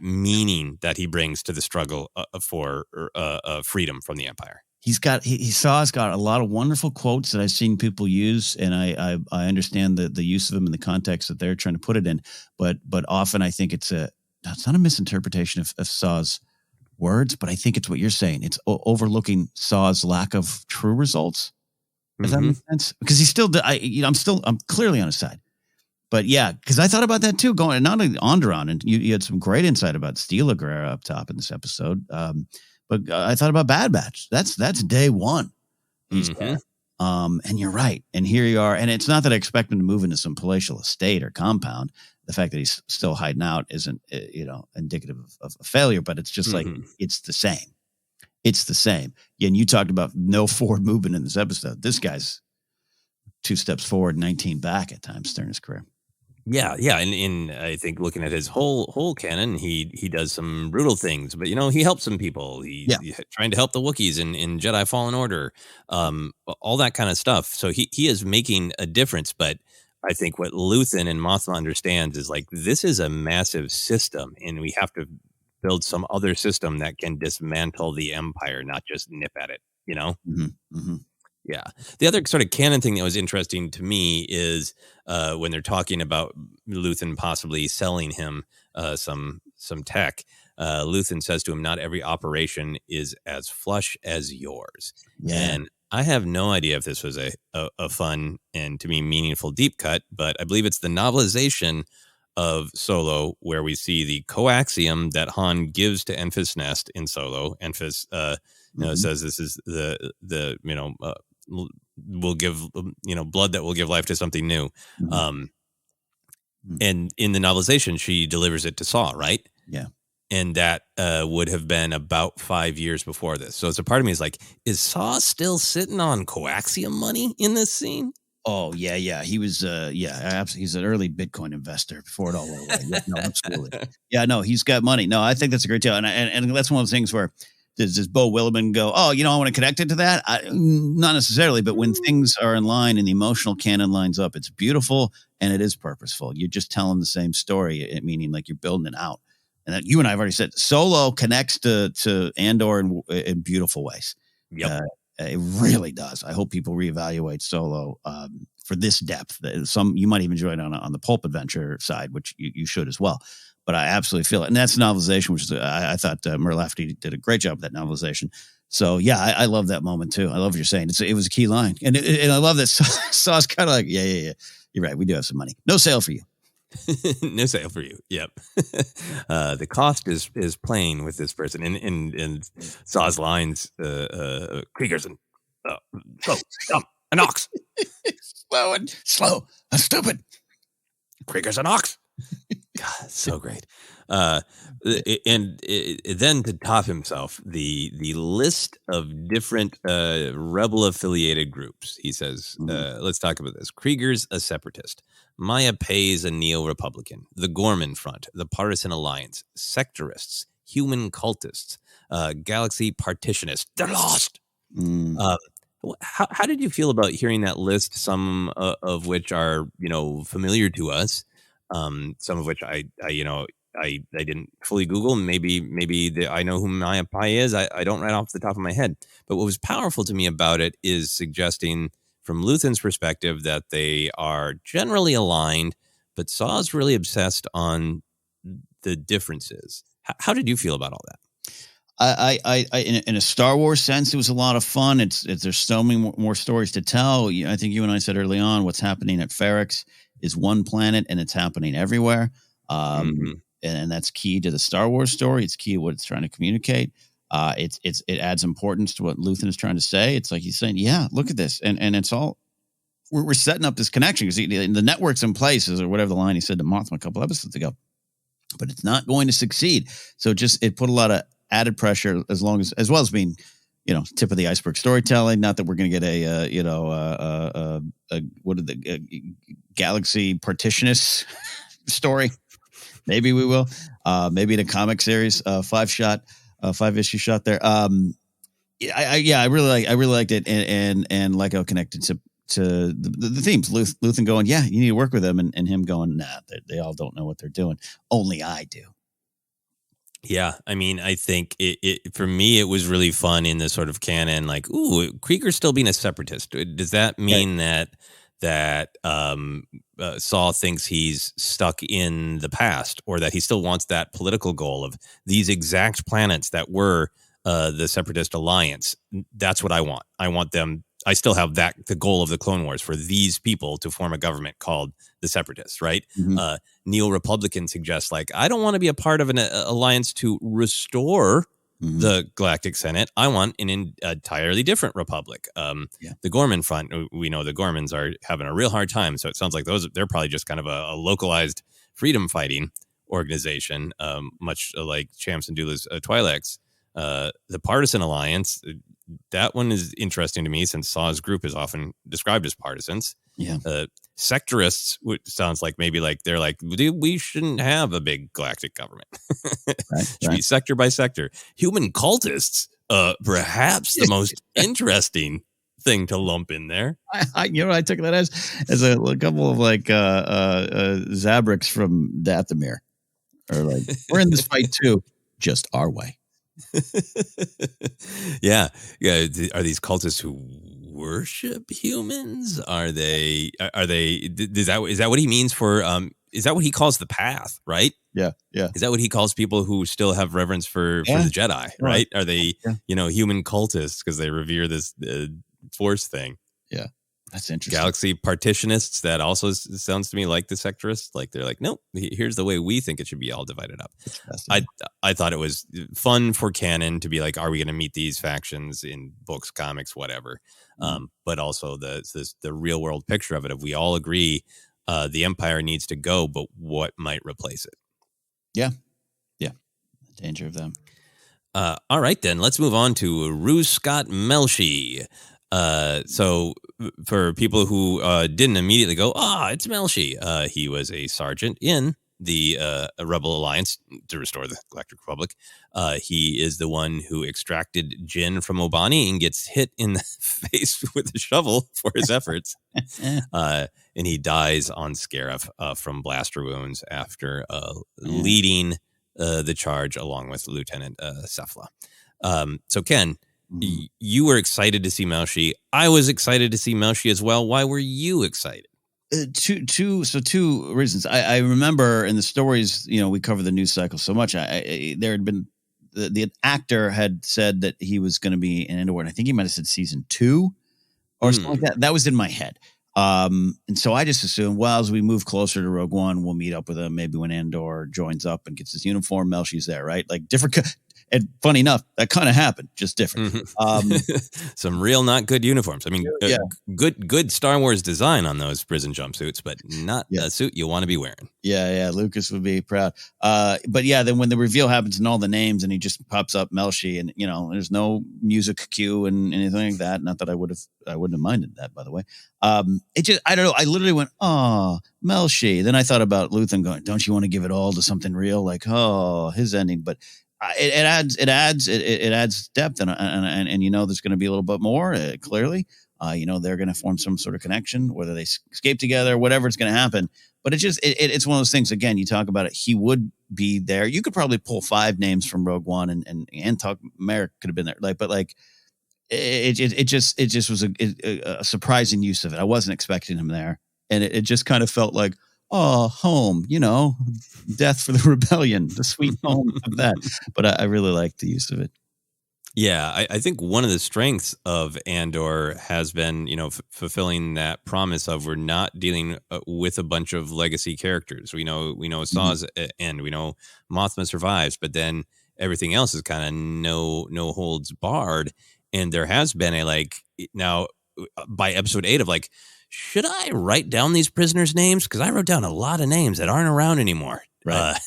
meaning that he brings to the struggle for freedom from the Empire. Saw's got a lot of wonderful quotes that I've seen people use, and I understand the use of them in the context that they're trying to put it in. But often I think it's not a misinterpretation of Saw's words, but I think it's what you're saying. It's overlooking Saw's lack of true results. Does that make sense? Because he's still, I'm clearly on his side. But yeah, because I thought about that too, going not only Onderon, and you had some great insight about Stila Gerrera up top in this episode. But I thought about Bad Batch. That's day one. He's there. And you're right. And here you are. And it's not that I expect him to move into some palatial estate or compound. The fact that he's still hiding out isn't, indicative of a failure. But it's just like it's the same. It's the same. And you talked about no forward movement in this episode. This guy's 2 steps forward, 19 back at times during his career. Yeah, and I think looking at his whole canon, he does some brutal things, but he helps some people. He's trying to help the Wookiees in Jedi Fallen Order, all that kind of stuff. So he is making a difference. But I think what Luthen and Mothma understands is like this is a massive system, and we have to build some other system that can dismantle the Empire, not just nip at it. Yeah. The other sort of canon thing that was interesting to me is when they're talking about Luthen possibly selling him some tech. Luthen says to him, "Not every operation is as flush as yours." Yeah. And I have no idea if this was a fun and to me meaningful deep cut, but I believe it's the novelization of Solo where we see the coaxium that Han gives to Enfys Nest in Solo. Enfys says this is the will give blood that will give life to something new. And in the novelization she delivers it to Saw, right? Yeah. And that would have been about 5 years before this. So it's a part of me is like, is Saw still sitting on coaxium money in this scene? Oh yeah. He was absolutely. He's an early Bitcoin investor before it all went away. Yeah, no, absolutely. Yeah, no, he's got money. No, I think that's a great deal. And that's one of those things where does Bo Willimon go, I want to connect it to that? Not necessarily, but when things are in line and the emotional canon lines up, it's beautiful and it is purposeful. You're just telling the same story, meaning like you're building it out. And that you and I have already said, Solo connects to Andor in beautiful ways. Yep. It really does. I hope people reevaluate Solo for this depth. You might even join on the pulp adventure side, which you should as well. But I absolutely feel it. And that's a novelization, which is, I thought Mur Lafferty did a great job with that novelization. So, yeah, I love that moment, too. I love what you're saying. It was a key line. And I love that Saw's kind of like, yeah. You're right. We do have some money. No sale for you. No sale for you. Yep. The cost is playing with this person. And Saw's lines, Kriegers and slow, dumb, an ox. slow, and stupid. Kriegers and ox. God, so great. And then to top himself, the list of different rebel affiliated groups. He says, let's talk about this. Kriegers, a separatist. Maya Pays, a neo-republican. The Gorman Front, the Partisan Alliance. Sectorists, human cultists, galaxy partitionists. They're lost. How did you feel about hearing that list? Some of which are familiar to us. Some of which I didn't fully Google. Maybe I know who Maya Pai is. I don't right off the top of my head. But what was powerful to me about it is suggesting from Luthen's perspective that they are generally aligned, but Saw's really obsessed on the differences. How did you feel about all that? In a Star Wars sense, it was a lot of fun. There's so many more stories to tell. I think you and I said early on, what's happening at Ferrix is one planet, and it's happening everywhere. And that's key to the Star Wars story. It's key to what it's trying to communicate. It adds importance to what Luthen is trying to say. It's like he's saying, yeah, look at this, and it's all we're setting up this connection because the network's in place, or whatever the line he said to Mothma a couple episodes ago. But it's not going to succeed. So it put a lot of added pressure, as well as being, tip of the iceberg storytelling. Not that we're going to get a galaxy partitionist story. Maybe we will. Maybe in a comic series, 5-issue shot there. I really liked it, and like how connected to the themes. Luthen going, yeah, you need to work with them, and him going, nah, they all don't know what they're doing. Only I do. Yeah, I mean, I think it for me, it was really fun in the sort of canon, like, ooh, Krieger's still being a separatist. Does that mean that Saul thinks he's stuck in the past, or that he still wants that political goal of these exact planets that were the Separatist Alliance? That's what I want. I want them. I still have the goal of the Clone Wars for these people to form a government called the Separatists, right? Mm-hmm. Neo-Republican suggests, like, I don't want to be a part of an alliance to restore the Galactic Senate. I want an entirely different republic. The Gorman Front, we know the Gormans are having a real hard time, so it sounds like they're probably just kind of a localized freedom-fighting organization, much like Champs and Doula's Twi'leks. The Partisan Alliance, that one is interesting to me, since Saw's group is often described as partisans. Yeah. Sectorists, which sounds like maybe like they're like, we shouldn't have a big galactic government. Should be sector by sector. Human cultists, perhaps the most interesting thing to lump in there. I took that as a couple of like Zabrix from Dathomir, or like, we're in this fight too, just our way. yeah. Are these cultists who worship humans? Is that what he means for is that what he calls the path, right? Yeah Is that what he calls people who still have reverence for the Jedi, right? Are they human cultists because they revere this force thing? Yeah, that's interesting. Galaxy partitionists, that also sounds to me like the sectorists. Like, they're like, nope, here's the way we think it should be all divided up. I thought it was fun for canon to be like, are we going to meet these factions in books, comics, whatever? But also the real world picture of it. If we all agree the Empire needs to go, but what might replace it? Yeah. The danger of them. All right, then let's move on to Rue Scott Melshi. So for people who didn't immediately go, it's Melshi. He was a sergeant in the Rebel Alliance to restore the Galactic Republic. He is the one who extracted Jin from Obani and gets hit in the face with a shovel for his efforts. And he dies on Scarif from blaster wounds after leading the charge along with Lieutenant Cephala. So Ken, you were excited to see Melshi. I was excited to see Melshi as well. Why were you excited? Two reasons. I remember in the stories, we cover the news cycle so much. There had been the actor had said that he was going to be in Andor, and I think he might have said season 2 or something like that. That was in my head. And so I just assumed, well, as we move closer to Rogue One, we'll meet up with him. Maybe when Andor joins up and gets his uniform, Melshi's there, right? Like different. And funny enough, that kind of happened, just different. Some real not good uniforms. I mean, good Star Wars design on those prison jumpsuits, but not a suit you want to be wearing. Yeah. Lucas would be proud. But yeah, then when the reveal happens and all the names, and he just pops up Melshi, and there's no music cue and anything like that. Not that I wouldn't have minded that, by the way. It just, I don't know. I literally went, oh, Melshi. Then I thought about Luthen going, don't you want to give it all to something real? Like, oh, his ending. But it adds depth, and there's going to be a little bit more clearly. They're going to form some sort of connection, whether they escape together, whatever it's going to happen. But it's one of those things. Again, you talk about it. He would be there. You could probably pull 5 names from Rogue One, and talk. Merrick could have been there. It just was a surprising use of it. I wasn't expecting him there, and it just kind of felt like, oh, home, death for the rebellion, the sweet home of that. But I really liked the use of it. Yeah, I think one of the strengths of Andor has been, fulfilling that promise of we're not dealing with a bunch of legacy characters. We know Saw's end. We know Mothma survives, but then everything else is kind of no holds barred. And there has been now by episode 8 of should I write down these prisoners' names? Because I wrote down a lot of names that aren't around anymore. Right.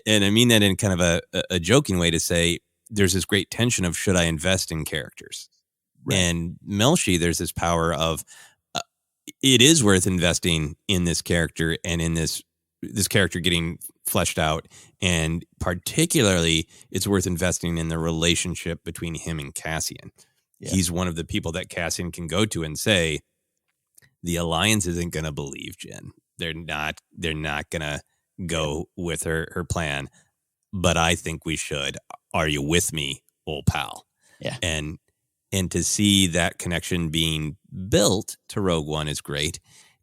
And I mean that in kind of a joking way to say, there's this great tension of should I invest in characters? Right. And Melshi, there's this power of it is worth investing in this character and in this character getting fleshed out. And particularly, it's worth investing in the relationship between him and Cassian. Yeah. He's one of the people that Cassian can go to and say, the Alliance isn't going to believe Jen. They're not going to go with her plan. But I think we should. Are you with me, old pal? Yeah. And to see that connection being built to Rogue One is great.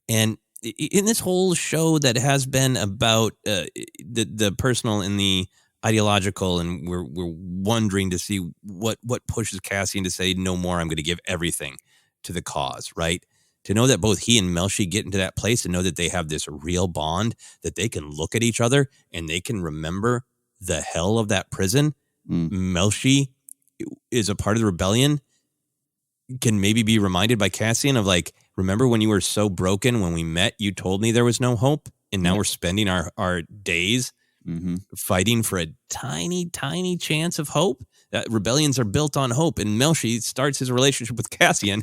And in this whole show that has been about the personal and the ideological, and we're wondering to see what pushes Cassian to say no more. I'm going to give everything to the cause, right? To know that both he and Melshi get into that place and know that they have this real bond, that they can look at each other and they can remember the hell of that prison. Melshi is a part of the rebellion, can maybe be reminded by Cassian of remember when you were so broken when we met, you told me there was no hope. And now we're spending our days fighting for a tiny, tiny chance of hope. Rebellions are built on hope. And Melshi starts his relationship with Cassian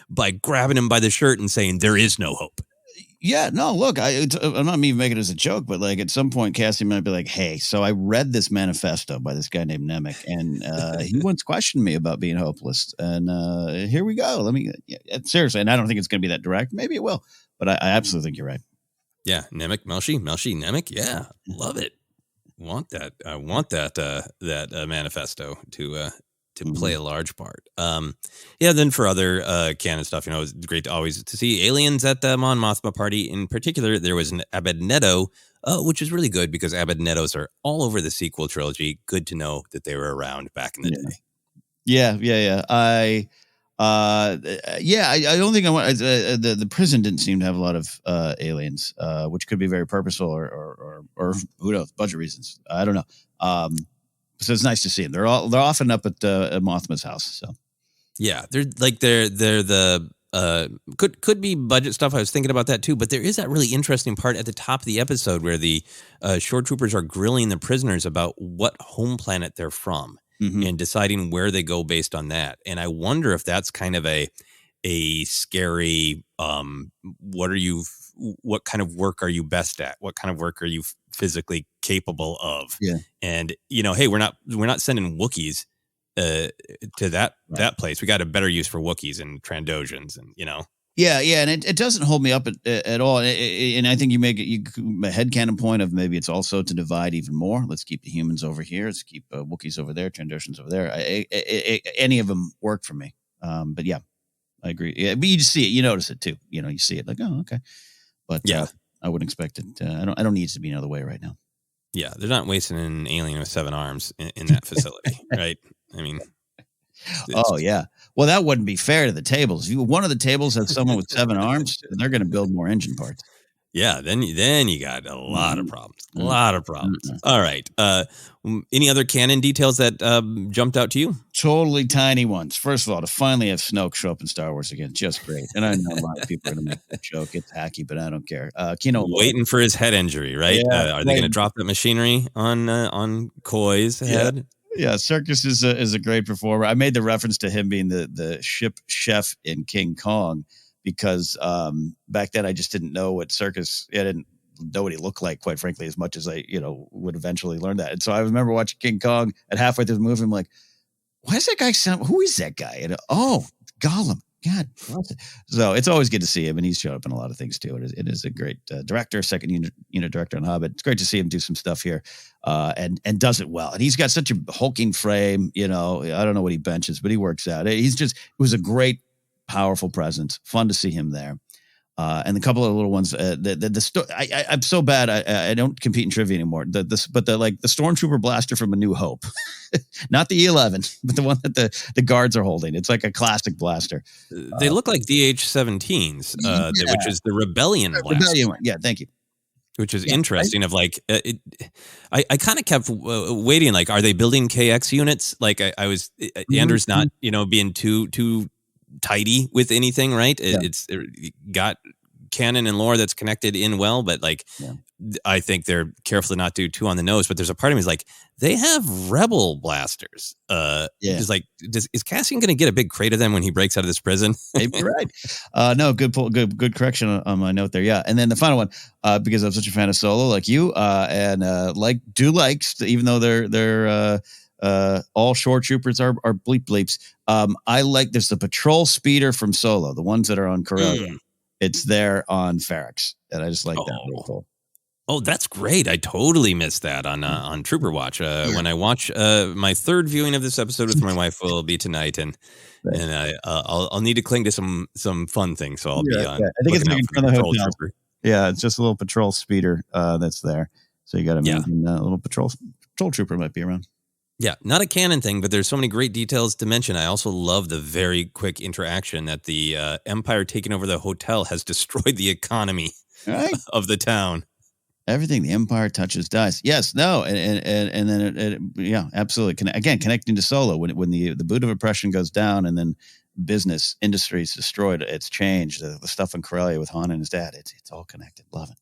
by grabbing him by the shirt and saying, there is no hope. Yeah, no, look, I'm not even making it as a joke, but at some point, Cassian might be like, hey, so I read this manifesto by this guy named Nemec, and he once questioned me about being hopeless. And here we go. Seriously, and I don't think it's going to be that direct. Maybe it will, but I absolutely think you're right. Yeah, Nemec, Melshi, Nemec. Yeah, love it. I want that manifesto to play a large part. Then for other canon stuff, it's great to always to see aliens at the Mon Mothma party. In particular, there was an Abednedo, which is really good because Abednedos are all over the sequel trilogy. Good to know that they were around back in the day. Yeah. I don't think I want the prison didn't seem to have a lot of aliens, which could be very purposeful or who knows, budget reasons. I don't know. So it's nice to see them. They're often up at Mothma's house. So yeah, they're the could be budget stuff. I was thinking about that too. But there is that really interesting part at the top of the episode where the shore troopers are grilling the prisoners about what home planet they're from and deciding where they go based on that. And I wonder if that's kind of a scary. What kind of work are you best at? What kind of work are you physically capable of? Yeah. And hey, we're not sending Wookiees to that place. We got a better use for Wookiees and Trandoshan's, and Yeah, and it doesn't hold me up at all. And I think you make it a headcanon point of maybe it's also to divide even more. Let's keep the humans over here. Let's keep Wookiees over there, Trandoshans over there. Any of them work for me. But yeah, I agree. Yeah, but you just see it. You notice it too. You see it oh, okay. But yeah, I wouldn't expect it. I don't need it to be another way right now. Yeah, they're not wasting an alien with 7 arms in that facility, right? I mean, oh yeah. Well, that wouldn't be fair to the tables. If one of the tables has someone with 7 arms, they're going to build more engine parts. Yeah, then you got a lot of problems. A lot of problems. All right. Any other canon details that jumped out to you? Totally tiny ones. First of all, to finally have Snoke show up in Star Wars again, just great. And I know a lot of people are going to make that joke. It's hacky, but I don't care. Waiting for his head injury, right? Yeah, are they going to drop that machinery on Koi's head? Yeah, Circus is a great performer. I made the reference to him being the ship chef in King Kong because back then I just didn't know what Circus. I didn't know what he looked like, quite frankly, as much as I would eventually learn that. And so I remember watching King Kong, and halfway through the movie, I'm like, "Why does that guy sound? Who is that guy?" And Gollum. God, so it's always good to see him, and he's showed up in a lot of things too. It is a great director, second unit director on Hobbit. It's great to see him do some stuff here, and does it well. And he's got such a hulking frame. I don't know what he benches, but he works out. It was a great, powerful presence. Fun to see him there. And a couple of little ones. I'm so bad. I don't compete in trivia anymore. But the stormtrooper blaster from A New Hope. Not the E11, but the one that the guards are holding. It's like a classic blaster. They look like DH-17s, which is the Rebellion blaster. Rebellion one. Yeah, thank you. Which is interesting. Of like, I kind of kept waiting. Like, are they building KX units? Like, I was Andor's not being too tidy with anything, right? It's got canon and lore that's connected in well, but like, I think they're careful to not do too on the nose. But there's a part of me is like, they have rebel blasters. Is like, is Cassian going to get a big crate of them when he breaks out of this prison? Maybe right. No, good correction on my note there. Yeah, and then the final one, because I'm such a fan of Solo, like you, and even though they're all shore troopers are bleep bleeps. I like there's the patrol speeder from Solo, the ones that are on Corellia. It's there on Ferrex, and I just like that. Really cool. Oh, that's great. I totally missed that on Trooper Watch. When I watch my third viewing of this episode with my wife will be tonight, and I'll need to cling to some fun things. So I'll be on. I think it's in front of the hotel. Trooper. Yeah, it's just a little patrol speeder that's there. So you got to imagine a little patrol trooper might be around. Yeah, not a canon thing, but there's so many great details to mention. I also love the very quick interaction that the Empire taking over the hotel has destroyed the economy of the town. Everything the Empire touches dies. Yes, no, and then absolutely. Connecting to Solo when the boot of oppression goes down, and then business industry is destroyed. It's changed. The stuff in Corellia with Han and his dad. It's all connected. Love it.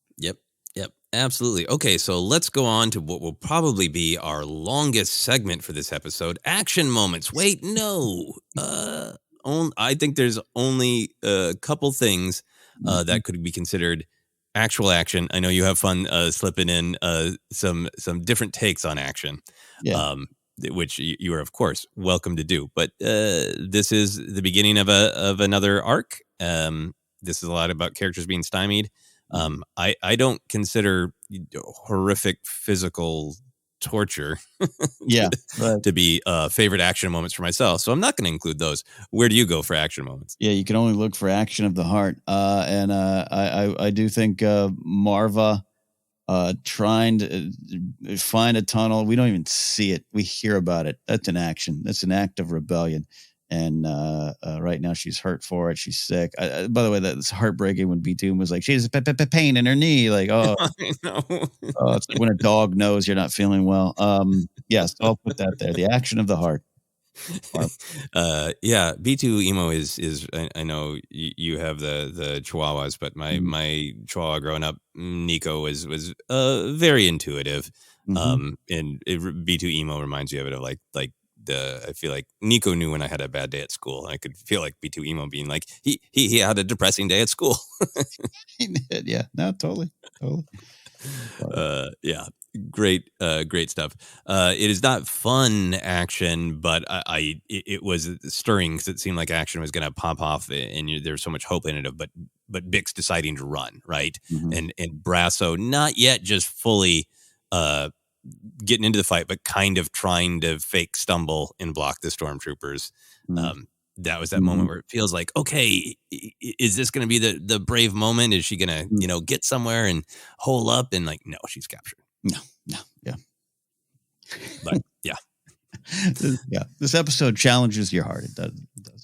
Yep, absolutely. Okay, so let's go on to what will probably be our longest segment for this episode: action moments. Wait, no. I think there's only a couple things that could be considered actual action. I know you have fun slipping in some different takes on action, which you are of course welcome to do. But this is the beginning of another arc. This is a lot about characters being stymied. I don't consider horrific physical torture to be favorite action moments for myself, so I'm not going to include those. Where do you go for action moments? Yeah, you can only look for action of the heart, and I do think Marva trying to find a tunnel. We don't even see it; we hear about it. That's an action. That's an act of rebellion. And right now she's hurt for it. She's sick. By the way, that's heartbreaking when B2 was like, she has pain in her knee. Like, I know. It's like when a dog knows you're not feeling well. Yes, I'll put that there. The action of the heart. B2 emo is I know you have the Chihuahuas, but my Chihuahua growing up, Nico was very intuitive. And B2 emo reminds you of it of like I feel like Nico knew when I had a bad day at school. I could feel like B2 emo being like he had a depressing day at school. He did, yeah. No, totally. Great stuff. It is not fun action, but it was stirring because it seemed like action was going to pop off, and there's so much hope in it. But Bix deciding to run, right, and Brasso not yet just fully getting into the fight, but kind of trying to fake stumble and block the stormtroopers. That was that moment where it feels like, okay, is this going to be the brave moment? Is she going to, get somewhere and hole up? And like, no, she's captured. No, yeah. But yeah. This episode challenges your heart. It does.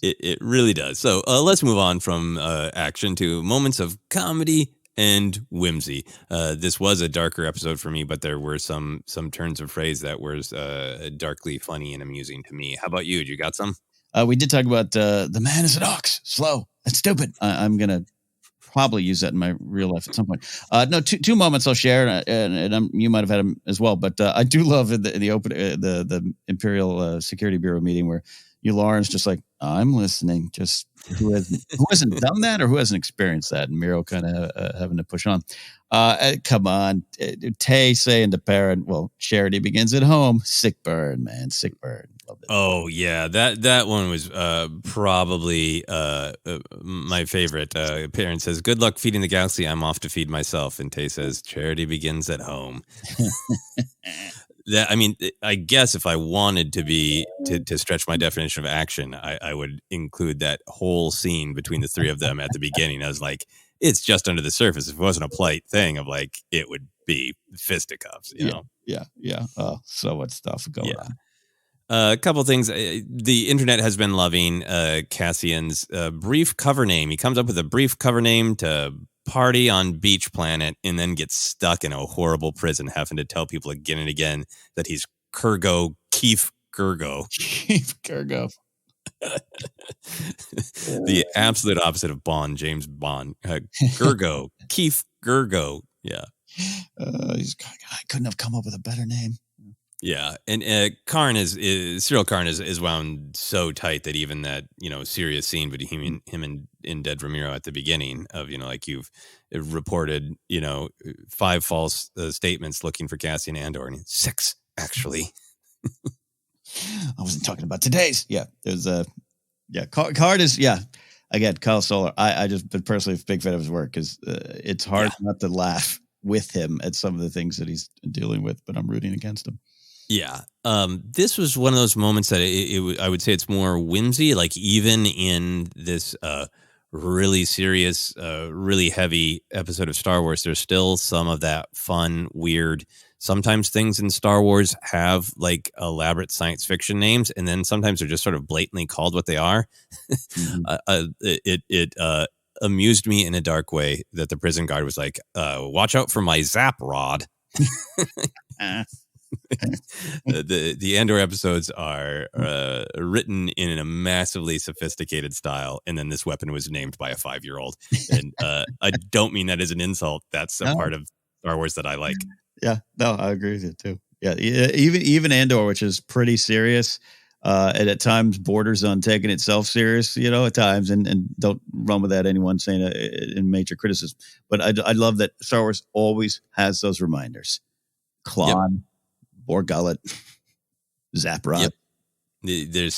It really does. So let's move on from action to moments of comedy and whimsy. This was a darker episode for me, but there were some turns of phrase that was darkly funny and amusing to me. How about you? You got some? We did talk about the man is an ox, slow and stupid. I'm gonna probably use that in my real life at some point. No, two moments I'll share, and you might have had them as well. But I do love the open the Imperial Security Bureau meeting where Yularen's just like, I'm listening. Just who hasn't done that or who hasn't experienced that, and Miro kind of having to push on. Come on, Tay saying to Perrin, well, charity begins at home. Sick burn, man, sick burn. Oh yeah, that one was probably my favorite. Perrin says, "Good luck feeding the galaxy. I'm off to feed myself." And Tay says, "Charity begins at home." I guess if I wanted to stretch my definition of action, I would include that whole scene between the three of them at the beginning. I was like, it's just under the surface. If it wasn't a polite thing of like, it would be fisticuffs, you know? Yeah. Oh, so much stuff going on. A couple things. The internet has been loving Cassian's brief cover name. He comes up with a brief cover name to party on Beach Planet and then gets stuck in a horrible prison, having to tell people again and again that he's Keith Kurgo. Keith Kurgo. The absolute opposite of Bond, James Bond. Kurgo. Keith Kurgo. Yeah. I couldn't have come up with a better name. Yeah, and Karn Cyril Karn is wound so tight that even that serious scene between him and Dedra Meero at the beginning of like you've reported 5 false statements looking for Cassian Andor and 6 actually. I wasn't talking about today's. Yeah, there's Karn is again Kyle Solar. I just been personally a big fan of his work because it's hard not to laugh with him at some of the things that he's dealing with, but I'm rooting against him. Yeah. This was one of those moments that I would say it's more whimsy, like even in this really serious, really heavy episode of Star Wars, there's still some of that fun, weird. Sometimes things in Star Wars have like elaborate science fiction names, and then sometimes they're just sort of blatantly called what they are. Mm-hmm. It amused me in a dark way that the prison guard was like, watch out for my zap rod. The Andor episodes are written in a massively sophisticated style, and then this weapon was named by a 5-year-old. And I don't mean that as an insult. That's a part of Star Wars that I like. Yeah, no, I agree with you too. Yeah, even Andor, which is pretty serious, and at times borders on taking itself serious, at times, and don't run with that. Anyone saying in major criticism, but I love that Star Wars always has those reminders. Klon, Bor Gullet, Zap Rod. Yep. There.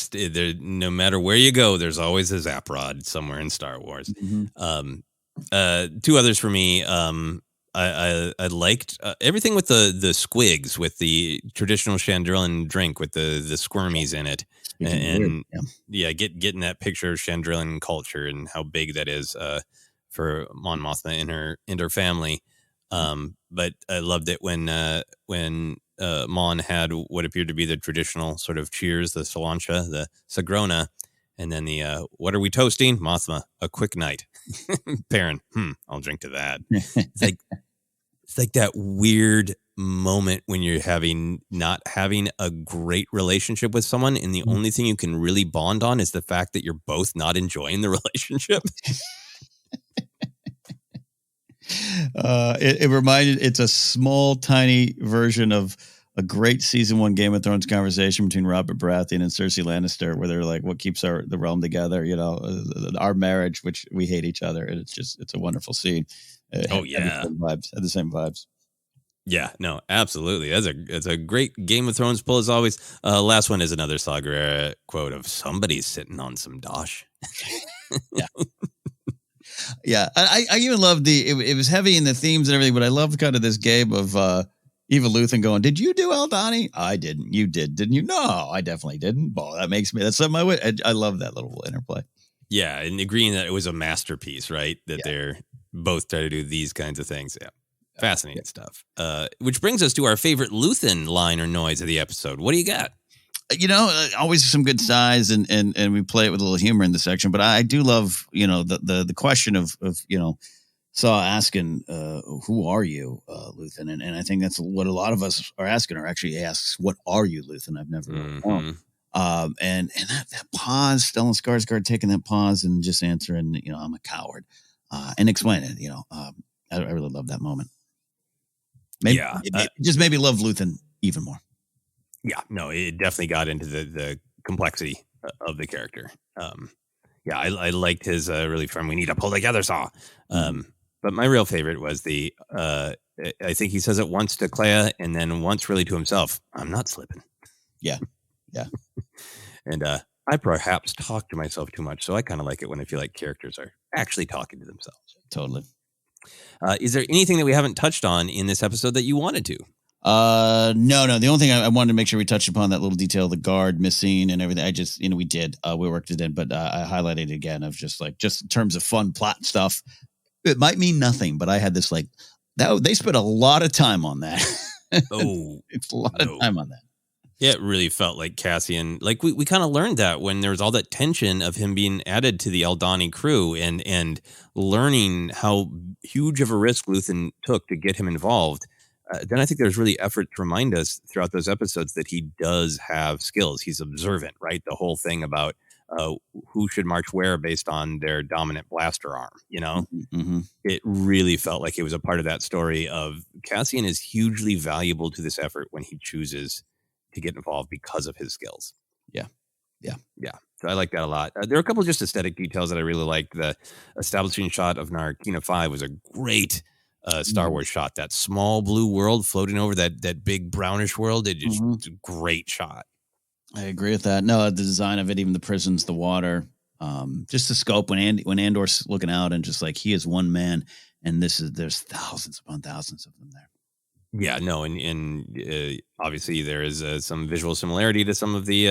No matter where you go, there's always a Zap Rod somewhere in Star Wars. Mm-hmm. 2 others for me. I liked everything with the squigs, with the traditional Chandrilan drink with the squirmies in it, and getting that picture of Chandrilan culture and how big that is for Mon Mothma and her family. But I loved it when Mon had what appeared to be the traditional sort of cheers, the Solancha, the Sagrona, and then the what are we toasting? Mothma, a quick night. Perrin, I'll drink to that. It's like that weird moment when you're not having a great relationship with someone, and the only thing you can really bond on is the fact that you're both not enjoying the relationship. It's a small, tiny version of a great season 1 Game of Thrones conversation between Robert Baratheon and Cersei Lannister, where they're like, what keeps the realm together? Our marriage, which we hate each other. And it's a wonderful scene. Had the same vibes. Yeah, no, absolutely. That's a great Game of Thrones pull as always. Last one is another Saw Gerrera quote of somebody's sitting on some dosh. Yeah. Yeah, I even loved it was heavy in the themes and everything, but I loved kind of this game of Eva Luthen going, did you do Aldhani? I didn't. You did, didn't you? No, I definitely didn't. Boy, that's something I love that little interplay. Yeah, and agreeing that it was a masterpiece, right? That they're both trying to do these kinds of things. Yeah, fascinating stuff. Which brings us to our favorite Luthen line or noise of the episode. What do you got? Always some good size and we play it with a little humor in the section, but I do love, the question of Saw asking, who are you, Luthen? And I think that's what a lot of us are asking, or actually asks, what are you, Luthen? I've never known. And that pause, Stellan Skarsgård taking that pause and just answering, I'm a coward, and explaining it, I really love that moment. Maybe just maybe love Luthen even more. Yeah, no, it definitely got into the complexity of the character. I liked his really firm, we need to pull together, Saw. But my real favorite was I think he says it once to Clea and then once really to himself, I'm not slipping. Yeah. And I perhaps talk to myself too much, so I kind of like it when I feel like characters are actually talking to themselves. Totally. Is there anything that we haven't touched on in this episode that you wanted to? No. The only thing I wanted to make sure we touched upon that little detail, the guard missing and everything. I just, we did, we worked it in, but I highlighted it again of just in terms of fun plot stuff. It might mean nothing, but I had this that they spent a lot of time on that. Oh, it's a lot of time on that. It really felt like Cassian, like we kind of learned that when there was all that tension of him being added to the Aldhani crew and learning how huge of a risk Luthen took to get him involved. Then I think there's really effort to remind us throughout those episodes that he does have skills. He's observant, right? The whole thing about who should march where based on their dominant blaster arm, Mm-hmm. It really felt like it was a part of that story of Cassian is hugely valuable to this effort when he chooses to get involved because of his skills. Yeah. So I like that a lot. There are a couple of just aesthetic details that I really liked. The establishing shot of Narkina 5 was a great Star Wars shot. That small blue world floating over that big brownish world. It's a great shot. I agree with that. No, the design of it, even the prisons, the water, just the scope when Andor's looking out and just like he is one man, and there's thousands upon thousands of them there. Yeah, no, and obviously there is some visual similarity to some of the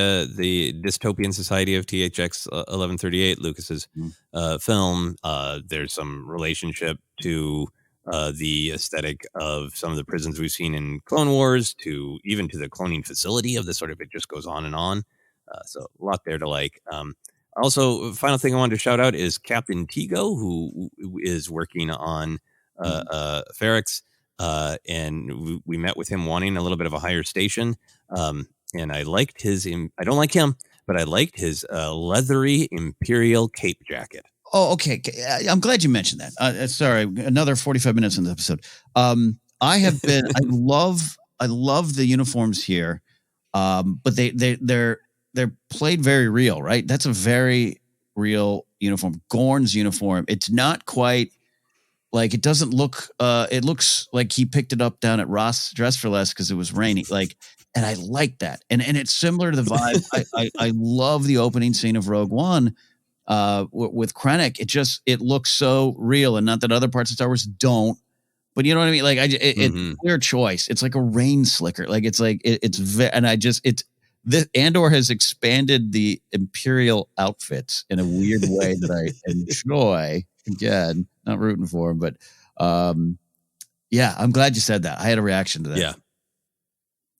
dystopian society of THX 1138, Lucas's film. There's some relationship to the aesthetic of some of the prisons we've seen in Clone Wars, to even to the cloning facility of this sort of, it just goes on and on. So a lot there to like. Also, final thing I wanted to shout out is Captain Tigo, who is working on Ferrex. And we met with him wanting a little bit of a higher station. And I liked I don't like him, but I liked his leathery Imperial cape jacket. Oh, okay. I'm glad you mentioned that. Sorry, another 45 minutes in the episode. I love the uniforms here. But they're played very real, right? That's a very real uniform. Gorn's uniform. It's not quite like, it doesn't look, it looks like he picked it up down at Ross Dress for Less because it was rainy. Like, and I like that. And it's similar to the vibe. I love the opening scene of Rogue One with Krennic. It looks so real, and not that other parts of Star Wars don't, but you know what I mean? Like, it's clear choice. It's like a rain slicker. Like, Andor has expanded the Imperial outfits in a weird way that I enjoy. Again, not rooting for him, but yeah, I'm glad you said that. I had a reaction to that.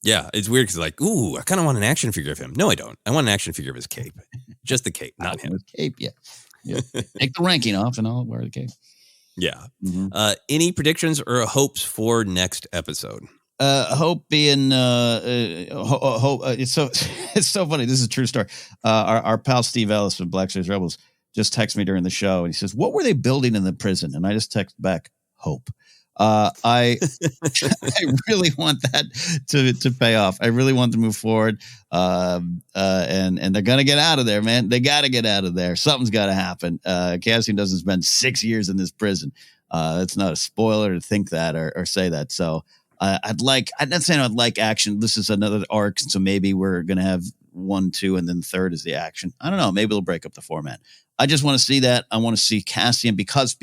Yeah, it's weird because like, ooh, I kind of want an action figure of him. No, I don't. I want an action figure of his cape. Just the cape, not him. His cape, yeah. Take the ranking off and I'll wear the cape. Yeah. Any predictions or hopes for next episode? Hope being hope. It's so funny. This is a true story. Our pal Steve Ellis from Black Series Rebels just texted me during the show, and he says, "What were they building in the prison?" And I just texted back, "Hope." I really want that to pay off. I really want to move forward. And they're gonna get out of there, man. They got to get out of there. Something's got to happen. Cassian doesn't spend 6 years in this prison. That's not a spoiler to think that or say that. So I'm not saying I'd like action. This is another arc, so maybe we're gonna have 1, 2, and then third is the action. I don't know. Maybe it'll break up the format. I just want to see that. I want to see Cassian because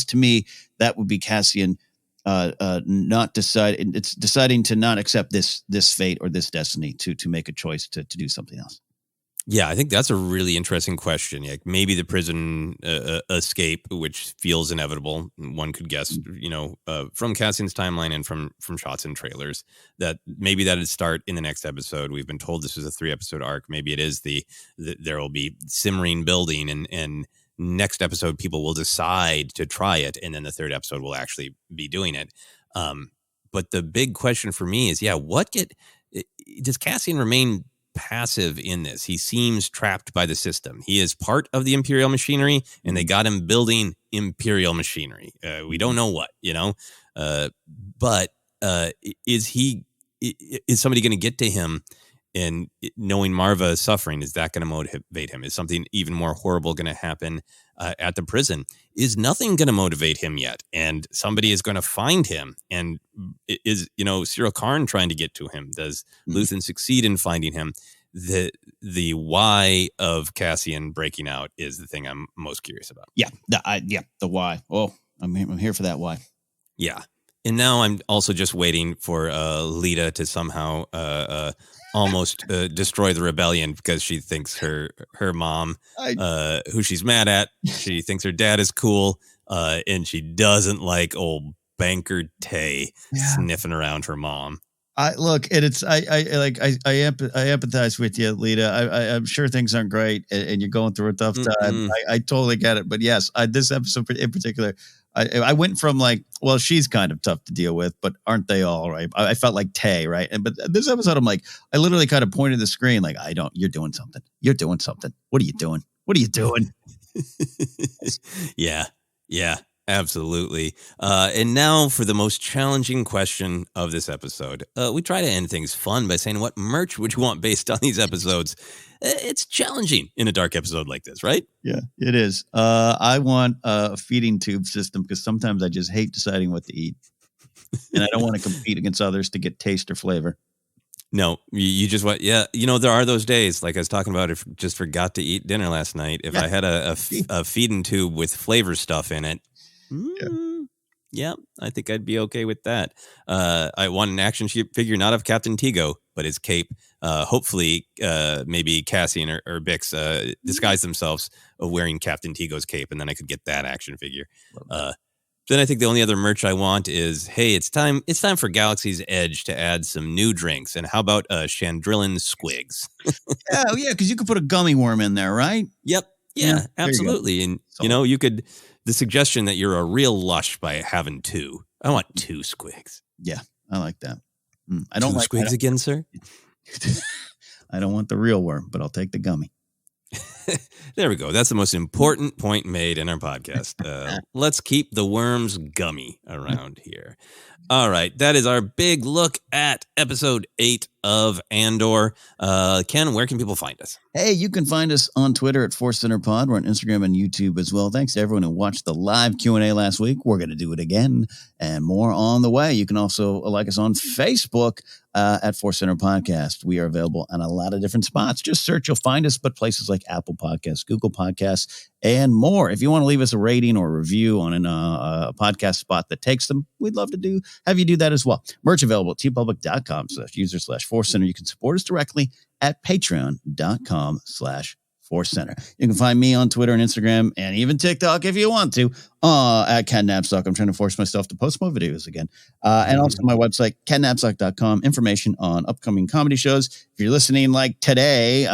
to me that would be Cassian not deciding. It's deciding to not accept this fate or this destiny to make a choice to do something else. Yeah, I think that's a really interesting question. Like maybe the prison escape, which feels inevitable. One could guess, from Cassian's timeline and from shots and trailers, that maybe that would start in the next episode. We've been told this is a 3-episode arc. Maybe it is there will be simmering building, and next episode people will decide to try it, and then the 3rd episode will actually be doing it. But the big question for me is, does Cassian remain passive in this? He seems trapped by the system. He is part of the Imperial machinery, and they got him building Imperial machinery. We don't know what, but is somebody going to get to him? And knowing Marva is suffering, is that going to motivate him? Is something even more horrible going to happen at the prison? Is nothing going to motivate him yet? And somebody is going to find him. And is Cyril Karn trying to get to him? Does Luthen succeed in finding him? The why of Cassian breaking out is the thing I'm most curious about. Yeah, the why. Oh, I'm here for that why. Yeah, and now I'm also just waiting for Lita to somehow almost destroy the rebellion because she thinks her mom, who she's mad at, she thinks her dad is cool, and she doesn't like old Banker Tay sniffing around her mom. I empathize with you, Lita. I'm sure things aren't great, and you're going through a tough time. I totally get it. But yes, this episode in particular, I went from like, well, she's kind of tough to deal with, but aren't they all, right? I felt like Tay, right? But this episode, I'm like, I literally kind of pointed at the screen, like, you're doing something. You're doing something. What are you doing? What are you doing? Yeah. Absolutely. And now for the most challenging question of this episode. We try to end things fun by saying, what merch would you want based on these episodes? It's challenging in a dark episode like this, right? Yeah, it is. I want a feeding tube system because sometimes I just hate deciding what to eat. And I don't want to compete against others to get taste or flavor. No, you just want, there are those days, like I was talking about, if just forgot to eat dinner last night. If I had a feeding tube with flavor stuff in it, yeah, I think I'd be okay with that. I want an action figure, not of Captain Tigo, but his cape. Hopefully, maybe Cassian or Bix disguise themselves wearing Captain Tigo's cape, and then I could get that action figure. Then I think the only other merch I want is, hey, it's time for Galaxy's Edge to add some new drinks. And how about Chandrillan Squigs? yeah, because you could put a gummy worm in there, right? Yep. Yeah, absolutely. And, you could, the suggestion that you're a real lush by having two. I want 2 squigs. Yeah, I like that. I don't 2 like squigs again, sir? I don't want the real worm, but I'll take the gummy. There we go. That's the most important point made in our podcast. Let's keep the worms gummy around here. All right. That is our big look at episode 8 of Andor. Ken, where can people find us? Hey, you can find us on Twitter at Force Center Pod. We're on Instagram and YouTube as well. Thanks to everyone who watched the live Q&A last week. We're going to do it again and more on the way. You can also like us on Facebook at Force Center Podcast. We are available on a lot of different spots. Just search, you'll find us, but places like Apple Podcasts, Google Podcasts, and more. If you want to leave us a rating or a review on a podcast spot that takes them, we'd love to have you do that as well. Merch available at tpublic.com/user/Force Center. You can support us directly at patreon.com/Force Center. You can find me on Twitter and Instagram and even TikTok if you want to at Ken Napzok. I'm trying to force myself to post more videos again. And also my website, kennapzok.com, information on upcoming comedy shows. If you're listening like today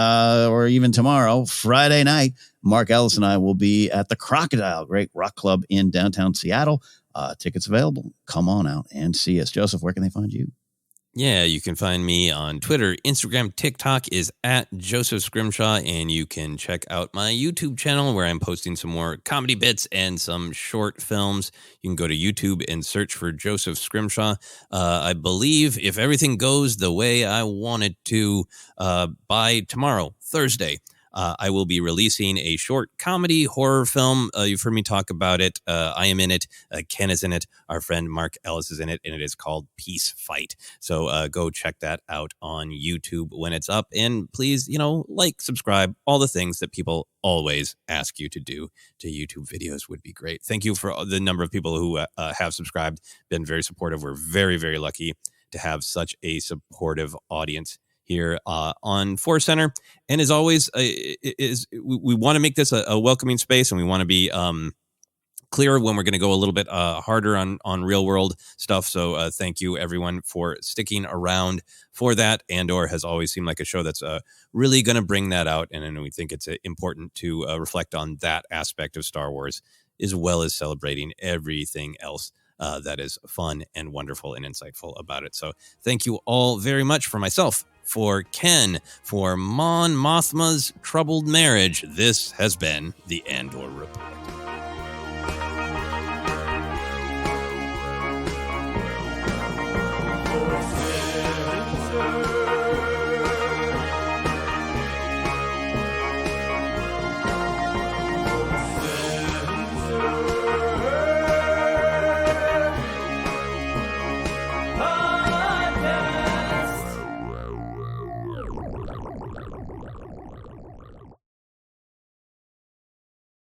or even tomorrow, Friday night, Mark Ellis and I will be at the Crocodile, great rock club in downtown Seattle. Tickets available. Come on out and see us. Joseph, where can they find you? Yeah, you can find me on Twitter, Instagram, TikTok is at Joseph Scrimshaw, and you can check out my YouTube channel where I'm posting some more comedy bits and some short films. You can go to YouTube and search for Joseph Scrimshaw. I believe if everything goes the way I want it to, by tomorrow, Thursday, I will be releasing a short comedy horror film. You've heard me talk about it. I am in it. Ken is in it. Our friend Mark Ellis is in it, and it is called Peace Fight. So go check that out on YouTube when it's up. And please, like, subscribe, all the things that people always ask you to do to YouTube videos would be great. Thank you for the number of people who have subscribed, been very supportive. We're very, very lucky to have such a supportive audience here on Force Center. And as always, we want to make this a welcoming space, and we want to be clear when we're going to go a little bit harder on real world stuff. So thank you, everyone, for sticking around for that. Andor has always seemed like a show that's really going to bring that out. And we think it's important to reflect on that aspect of Star Wars, as well as celebrating everything else that is fun and wonderful and insightful about it. So thank you all very much. For myself, for Ken, for Mon Mothma's troubled marriage, this has been the Andor Report.